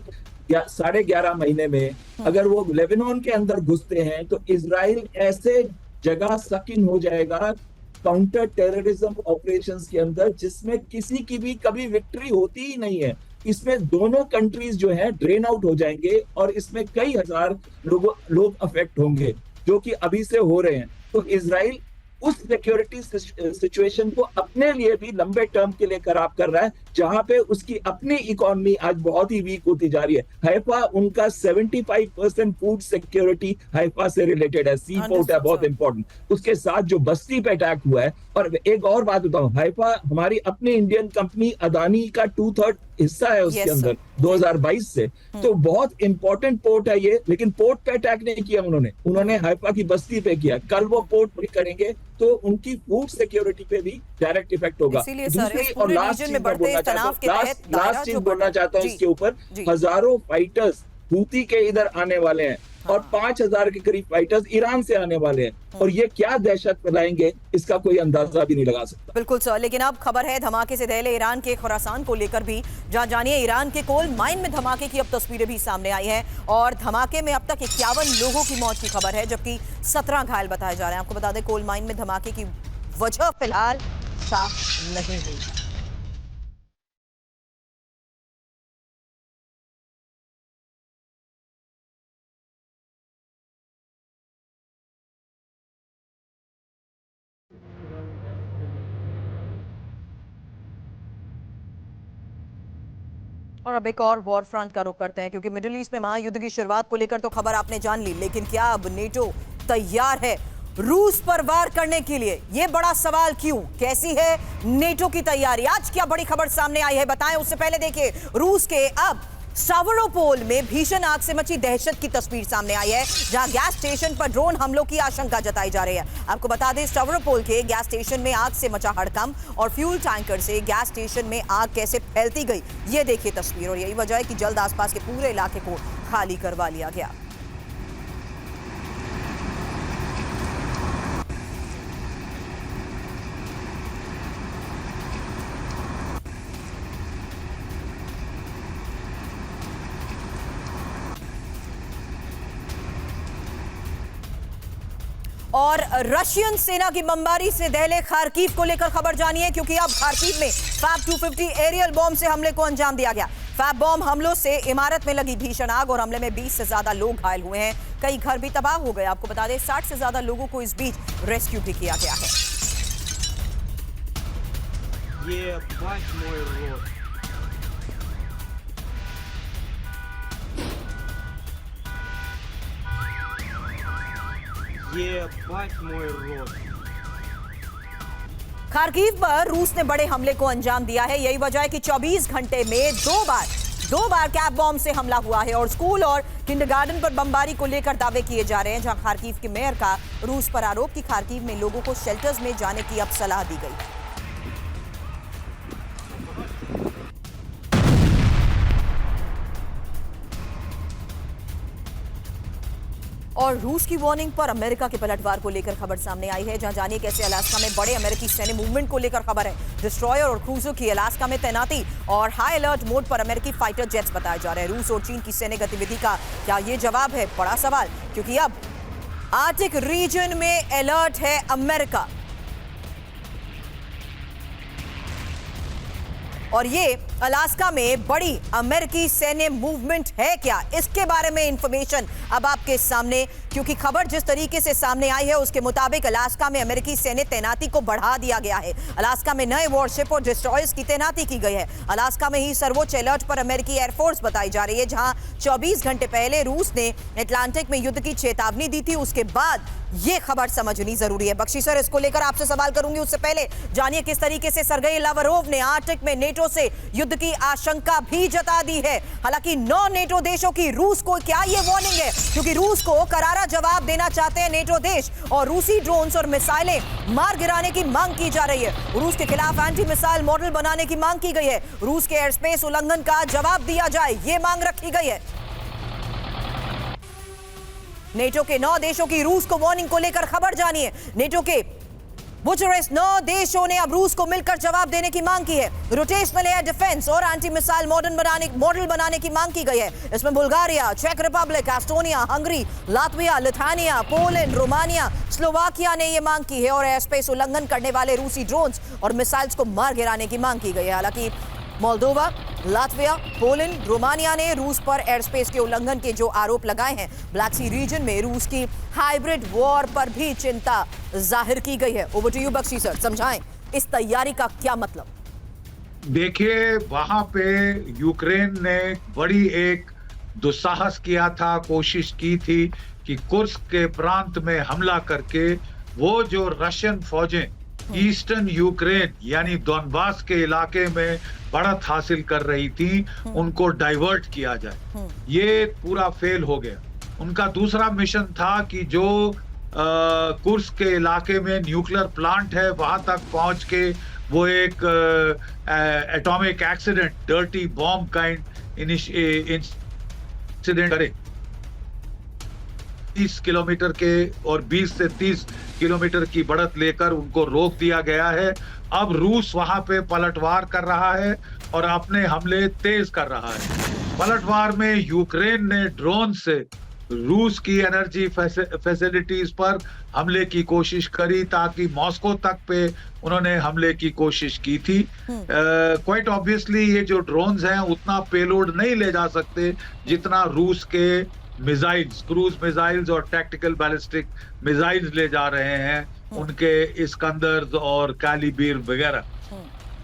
11.5 महीने में, अगर वो लेबनान के अंदर घुसते हैं, तो इजराइल ऐसे जगह सकिन हो जाएगा काउंटर टेररिज्म ऑपरेशंस के अंदर, जिसमें किसी की भी कभी विक्ट्री होती ही नहीं है। इसमें दोनों कंट्रीज जो हैं ड्रेन आउट हो जाएंगे और इसमें कई हजार लोग अफेक्ट होंगे, जो कि अभी से हो रहे हैं। तो इजराइल उस सिक्योरिटी सिचुएशन को अपने लिए भी लंबे टर्म के लिए खराब कर रहा है, जहां पे उसकी अपनी इकोनॉमी आज बहुत ही वीक होती जा रही है। हैफा उनका 75% फूड सिक्योरिटी हैफा से रिलेटेड है, सी पोर्ट है बहुत इंपॉर्टेंट। उसके साथ जो बस्ती पे अटैक हुआ है, और एक और बात बताऊं, हैफा हमारी अपनी इंडियन कंपनी अदानी का 2/3 हिस्सा है उसके अंदर 2022 से। तो बहुत इंपॉर्टेंट पोर्ट है ये, लेकिन पोर्ट पे अटैक नहीं किया उन्होंने हैफा की बस्ती पे किया। कल वो पोर्ट पे करेंगे तो उनकी फूड सिक्योरिटी पे भी डायरेक्ट इफेक्ट होगा। इसीलिए सर, इस पूरे रीजन में बढ़ते तनाव के तहत लास्ट चीज बोलना चाहता हूँ इसके ऊपर, हजारों फाइटर्स हूती के इधर आने वाले हैं और 5,000 के करीब फाइटर्स ईरान से आने वाले हैं, और ये क्या दहशत फैलाएंगे इसका कोई अंदाजा भी नहीं लगा सकता। बिल्कुल सर, लेकिन अब खबर है धमाके से दहले ईरान के खुरासान को लेकर भी, जहां जानिए ईरान के कोल माइन में धमाके की अब तस्वीरें भी सामने आई हैं, और धमाके में अब तक 51 लोगों की मौत की खबर है, जबकि 17 घायल बताए जा रहे हैं। आपको बता दें कोल माइन में धमाके की वजह फिलहाल साफ नहीं हुई। और अब एक और वॉर फ्रंट का रुख करते हैं, क्योंकि मिडिल ईस्ट में महायुद्ध की शुरुआत को लेकर तो खबर आपने जान ली, लेकिन क्या अब नेटो तैयार है रूस पर वार करने के लिए? ये बड़ा सवाल क्यों? कैसी है नेटो की तैयारी? आज क्या बड़ी खबर सामने आई है, बताएं। उससे पहले देखिए, रूस के अब सावरोपोल में भीषण आग से मची दहशत की तस्वीर सामने आई है, जहां गैस स्टेशन पर ड्रोन हमलों की आशंका जताई जा रही है। आपको बता दें, सावरोपोल के गैस स्टेशन में आग से मचा हड़कंप, और फ्यूल टैंकर से गैस स्टेशन में आग कैसे फैलती गई, ये देखिए तस्वीर। और यही वजह है कि जल्द आसपास के पूरे इलाके को खाली करवा लिया गया। और रशियन सेना की बमबारी से दहले खार्किव को लेकर खबर जानिए, क्योंकि अब खार्किव में फैब 250 एरियल बॉम्ब से हमले को अंजाम दिया गया। फैब बॉम्ब हमलों से इमारत में लगी भीषण आग, और हमले में 20 से ज्यादा लोग घायल हुए हैं, कई घर भी तबाह हो गए। आपको बता दें 60 से ज्यादा लोगों को इस बीच रेस्क्यू भी किया गया है। खार्किव पर रूस ने बड़े हमले को अंजाम दिया है। यही वजह है कि 24 घंटे में दो बार कैब बॉम्ब से हमला हुआ है, और स्कूल और किंडरगार्टन पर बमबारी को लेकर दावे किए जा रहे हैं, जहां खार्किव के मेयर का रूस पर आरोप कि खार्किव में लोगों को शेल्टर्स में जाने की अब सलाह दी गई। और रूस की वार्निंग पर अमेरिका के पलटवार को लेकर खबर सामने आई है, जहां जानिए कैसे अलास्का में बड़े अमेरिकी सैन्य मूवमेंट को लेकर खबर है। डिस्ट्रॉयर और क्रूजर की अलास्का में तैनाती और हाई अलर्ट मोड पर अमेरिकी फाइटर जेट्स बताए जा रहे हैं। रूस और चीन की सैन्य गतिविधि का क्या ये जवाब है? बड़ा सवाल, क्योंकि अब आर्कटिक रीजन में अलर्ट है अमेरिका, और ये अलास्का में बड़ी अमेरिकी सैन्य मूवमेंट है क्या, इसके बारे में इंफॉर्मेशन अब आपके सामने, क्योंकि खबर जिस तरीके से सामने आई है उसके मुताबिक अलास्का में अमेरिकी सैन्य तैनाती को बढ़ा दिया गया है। अलास्का में नए वॉरशिप और डिस्ट्रॉयर्स की तैनाती की गई है। अलास्का में ही सर्वोच्च अलर्ट पर अमेरिकी एयरफोर्स बताई जा रही है, जहां 24 घंटे पहले रूस ने अटलांटिक में युद्ध की चेतावनी दी थी। उसके बाद ये खबर समझनी जरूरी है। बख्शी सर, इसको लेकर आपसे सवाल करूंगी, उससे पहले जानिए किस तरीके से सर्गेई लावरोव ने आर्कटिक में नेटो देशों से युद्ध की आशंका भी जता दी है। हालांकि 9 नेटो देशों की रूस को क्या ये वार्निंग है, क्योंकि रूस को करारा जवाब देना चाहते हैं नेटो देश और रूसी ड्रोन्स और मिसाइलें मार गिराने की मांग की जा रही है। रूस के खिलाफ एंटी मिसाइल मॉडल बनाने की मांग की गई है। रूस के एयर स्पेस उल्लंघन का जवाब दिया जाए, ये मांग रखी गई है। नेटो के 9 देशों की रूस को वार्निंग को लेकर खबर जानिए। नेटो के बुचारेस्ट 9 देशों ने अब रूस को मिलकर जवाब देने की मांग की है। रोटेशनल एयर डिफेंस और एंटी मिसाइल मॉडल बनाने की मांग की गई है। इसमें बुल्गारिया, चेक Republic, Estonia, Hungary, Latvia, Lithuania, Poland, Romania, Slovakia ने यह मांग की है और एयर स्पेस उल्लंघन करने वाले रूसी ड्रोन्स और मिसाइल्स को मार गिराने की मांग की गई है। हालांकि मोल्दोवा, लातविया, पोलैंड, रोमानिया ने रूस पर एयर स्पेस के उल्लंघन के जो आरोप लगाए हैं। ब्लैक सी रीजन में रूस की हाइब्रिड वॉर पर भी चिंता जाहिर की गई है। Over to you Bakshi sir, समझाएं इस तैयारी का क्या मतलब। देखिए, वहां पे यूक्रेन ने बड़ी एक दुस्साहस किया था, कोशिश की थी कि कुर्स्क के प्रांत में हमला करके वो जो रशियन फौजें ईस्टर्न यूक्रेन यानी डोनबास के इलाके में बढ़त हासिल कर रही थी, उनको डाइवर्ट किया जाए। ये पूरा फेल हो गया। उनका दूसरा मिशन था कि जो कुर्स्क के इलाके में न्यूक्लियर प्लांट है वहां तक पहुंच के वो एक atomic accident, dirty bomb kind incident करे। 30 किलोमीटर के और 20 से 30 किलोमीटर की बढ़त लेकर उनको रोक दिया गया है। अब रूस वहां पे पलटवार कर रहा है और अपने हमले तेज कर रहा है। पलटवार में यूक्रेन ने ड्रोन से रूस की एनर्जी फैसिलिटीज पर हमले की कोशिश करी ताकि मॉस्को तक पे उन्होंने हमले की कोशिश की थी। क्वाइट ऑब्वियसली ये जो ड्रोन्स हैं उतना पेलोड नहीं ले जा सकते जितना रूस के मिसाइल्स, क्रूज मिसाइल्स और टैक्टिकल बैलिस्टिक मिसाइल्स ले जा रहे हैं, उनके इस्कंदर और कालीबीर वगैरह।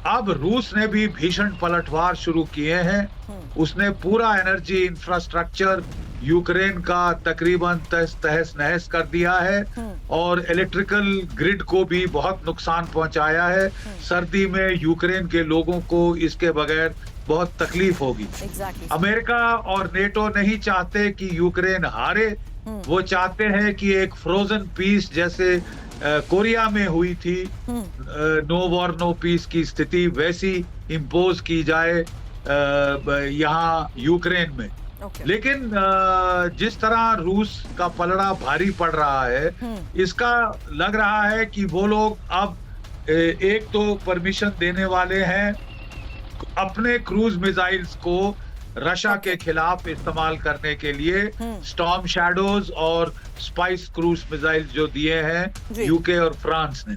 अब रूस ने भी भीषण पलटवार शुरू किए हैं। उसने पूरा एनर्जी इंफ्रास्ट्रक्चर यूक्रेन का तकरीबन तहस नहस कर दिया है और इलेक्ट्रिकल ग्रिड को भी बहुत नुकसान पहुंचाया है। सर्दी में यूक्रेन के लोगों को इसके बगैर बहुत तकलीफ होगी। अमेरिका और नेटो नहीं चाहते कि यूक्रेन हारे, वो चाहते हैं कि एक फ्रोजन पीस जैसे कोरिया में हुई थी, नो वॉर नो पीस की स्थिति वैसी इम्पोज की जाए यहाँ यूक्रेन में। लेकिन जिस तरह रूस का पलड़ा भारी पड़ रहा है, इसका लग रहा है कि वो लोग अब एक तो परमिशन देने वाले हैं अपने क्रूज मिसाइल्स को रशिया के खिलाफ इस्तेमाल करने के लिए। स्टॉर्म शैडोज और स्पाइस क्रूज मिसाइल्स जो दिए हैं यूके और फ्रांस ने।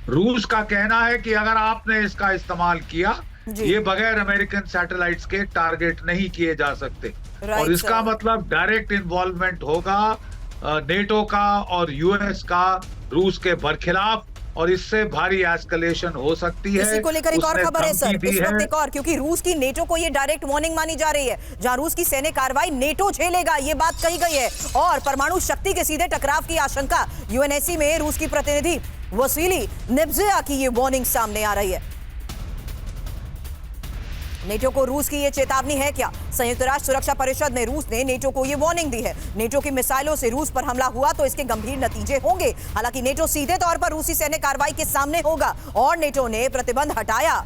रूस का कहना है कि अगर आपने इसका इस्तेमाल किया, ये बगैर अमेरिकन सैटेलाइट्स के टारगेट नहीं किए जा सकते। और इसका मतलब डायरेक्ट इन्वॉल्वमेंट होगा नेटो का और यूएस का रूस के बरखिलाफ, और इससे भारी एस्केलेशन हो सकती है। इसी को लेकर एक और खबर है सर, इस वक्त एक और, क्योंकि रूस की नेटो को ये डायरेक्ट वार्निंग मानी जा रही है, जहां रूस की सैन्य कार्रवाई नेटो झेलेगा, ये बात कही गई है। और परमाणु शक्ति के सीधे टकराव की आशंका, यूएनएससी में रूस की प्रतिनिधि वसीली नेब्जिया की ये वार्निंग सामने आ रही है। नेटो को रूस की ये चेतावनी है क्या? संयुक्त राष्ट्र सुरक्षा परिषद में रूस ने नेटो को ये वार्निंग दी है। नेटो की मिसाइलों से रूस पर हमला हुआ तो इसके गंभीर नतीजे होंगे। हालांकि नेटो सीधे तौर पर रूसी सैन्य कार्रवाई के सामने होगा और नेटो ने प्रतिबंध हटाया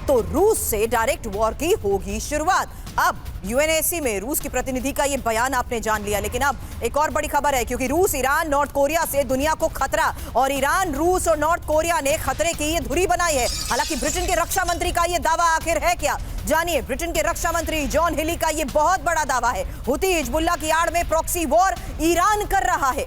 तो रूस से डायरेक्ट वॉर की होगी शुरुआत। अब यूएनएससी में रूस की प्रतिनिधि का ये बयान आपने जान लिया, लेकिन अब एक और बड़ी खबर है, क्योंकि रूस, ईरान, नॉर्थ कोरिया से दुनिया को खतरा, और ईरान, रूस और नॉर्थ कोरिया ने खतरे की ये धुरी बनाई है। हालांकि ब्रिटेन के रक्षा मंत्री का ये दावा आखिर है क्या? जानिए, ब्रिटेन के रक्षा मंत्री जॉन हिली का ये बहुत बड़ा दावा है। हुती हिजबुल्लाह की आड़ में प्रॉक्सी वॉर ईरान कर रहा है।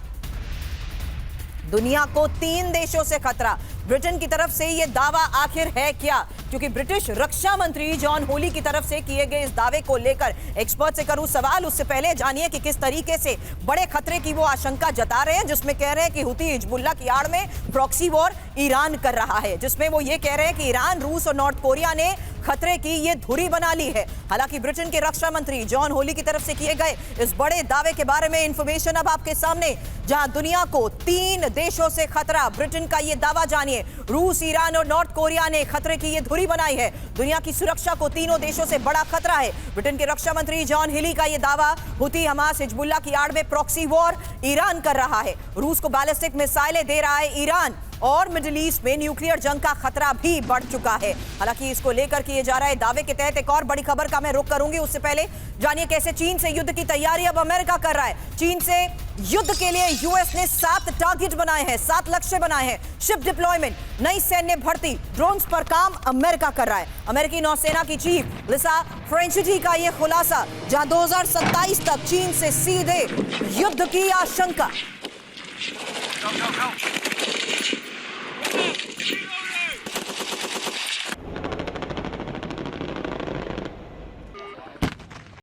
दुनिया को 3 देशों से खतरा, ब्रिटेन की तरफ से यह दावा आखिर है क्या? क्योंकि ब्रिटिश रक्षा मंत्री जॉन होली की तरफ से किए गए इस दावे को लेकर एक्सपर्ट से करूं सवाल। उससे पहले जानिए कि किस तरीके से बड़े खतरे की वो आशंका जता रहे हैं, जिसमें कह रहे हैं कि हुती हिजबुल्लाह की आड़ में प्रॉक्सी वॉर ईरान कर रहा है, जिसमें वो ये कह रहे हैं कि ईरान, रूस और नॉर्थ कोरिया ने खतरे की ये धुरी बना ली है। हालांकि ब्रिटेन के रक्षा मंत्री जॉन होली की तरफ से किए गए इस बड़े दावे के बारे में इंफॉर्मेशन अब आपके सामने, जहां दुनिया को 3 देशों से खतरा, ब्रिटेन का ये दावा जानिए। जानिए। रूस, ईरान और नॉर्थ कोरिया ने खतरे की ये धुरी बनाई है। दुनिया की सुरक्षा को तीनों देशों से बड़ा खतरा है। ब्रिटेन के रक्षा मंत्री जॉन हिली का यह दावा, हुती, हमास, हिजबुल्लाह की आड़ में प्रॉक्सी वॉर ईरान कर रहा है। रूस को बैलिस्टिक मिसाइलें दे रहा है ईरान और मिडिल ईस्ट में न्यूक्लियर जंग का खतरा भी बढ़ चुका है। हालांकि इसको लेकर किए जा रहे दावे के तहत एक और बड़ी खबर का मैं रुख करूंगी। उससे पहले जानिए कैसे चीन से युद्ध की तैयारी अब अमेरिका कर रहा है। चीन से युद्ध के लिए यूएस ने 7 टारगेट बनाए हैं, 7 लक्ष्य बनाए हैं। शिप डिप्लॉयमेंट, नई सैन्य भर्ती, ड्रोन्स पर काम अमेरिका कर रहा है। अमेरिकी नौसेना की चीफ लिसा फ्रेंचिटी का यह खुलासा, जहां 2027 तक चीन से सीधे युद्ध की आशंका।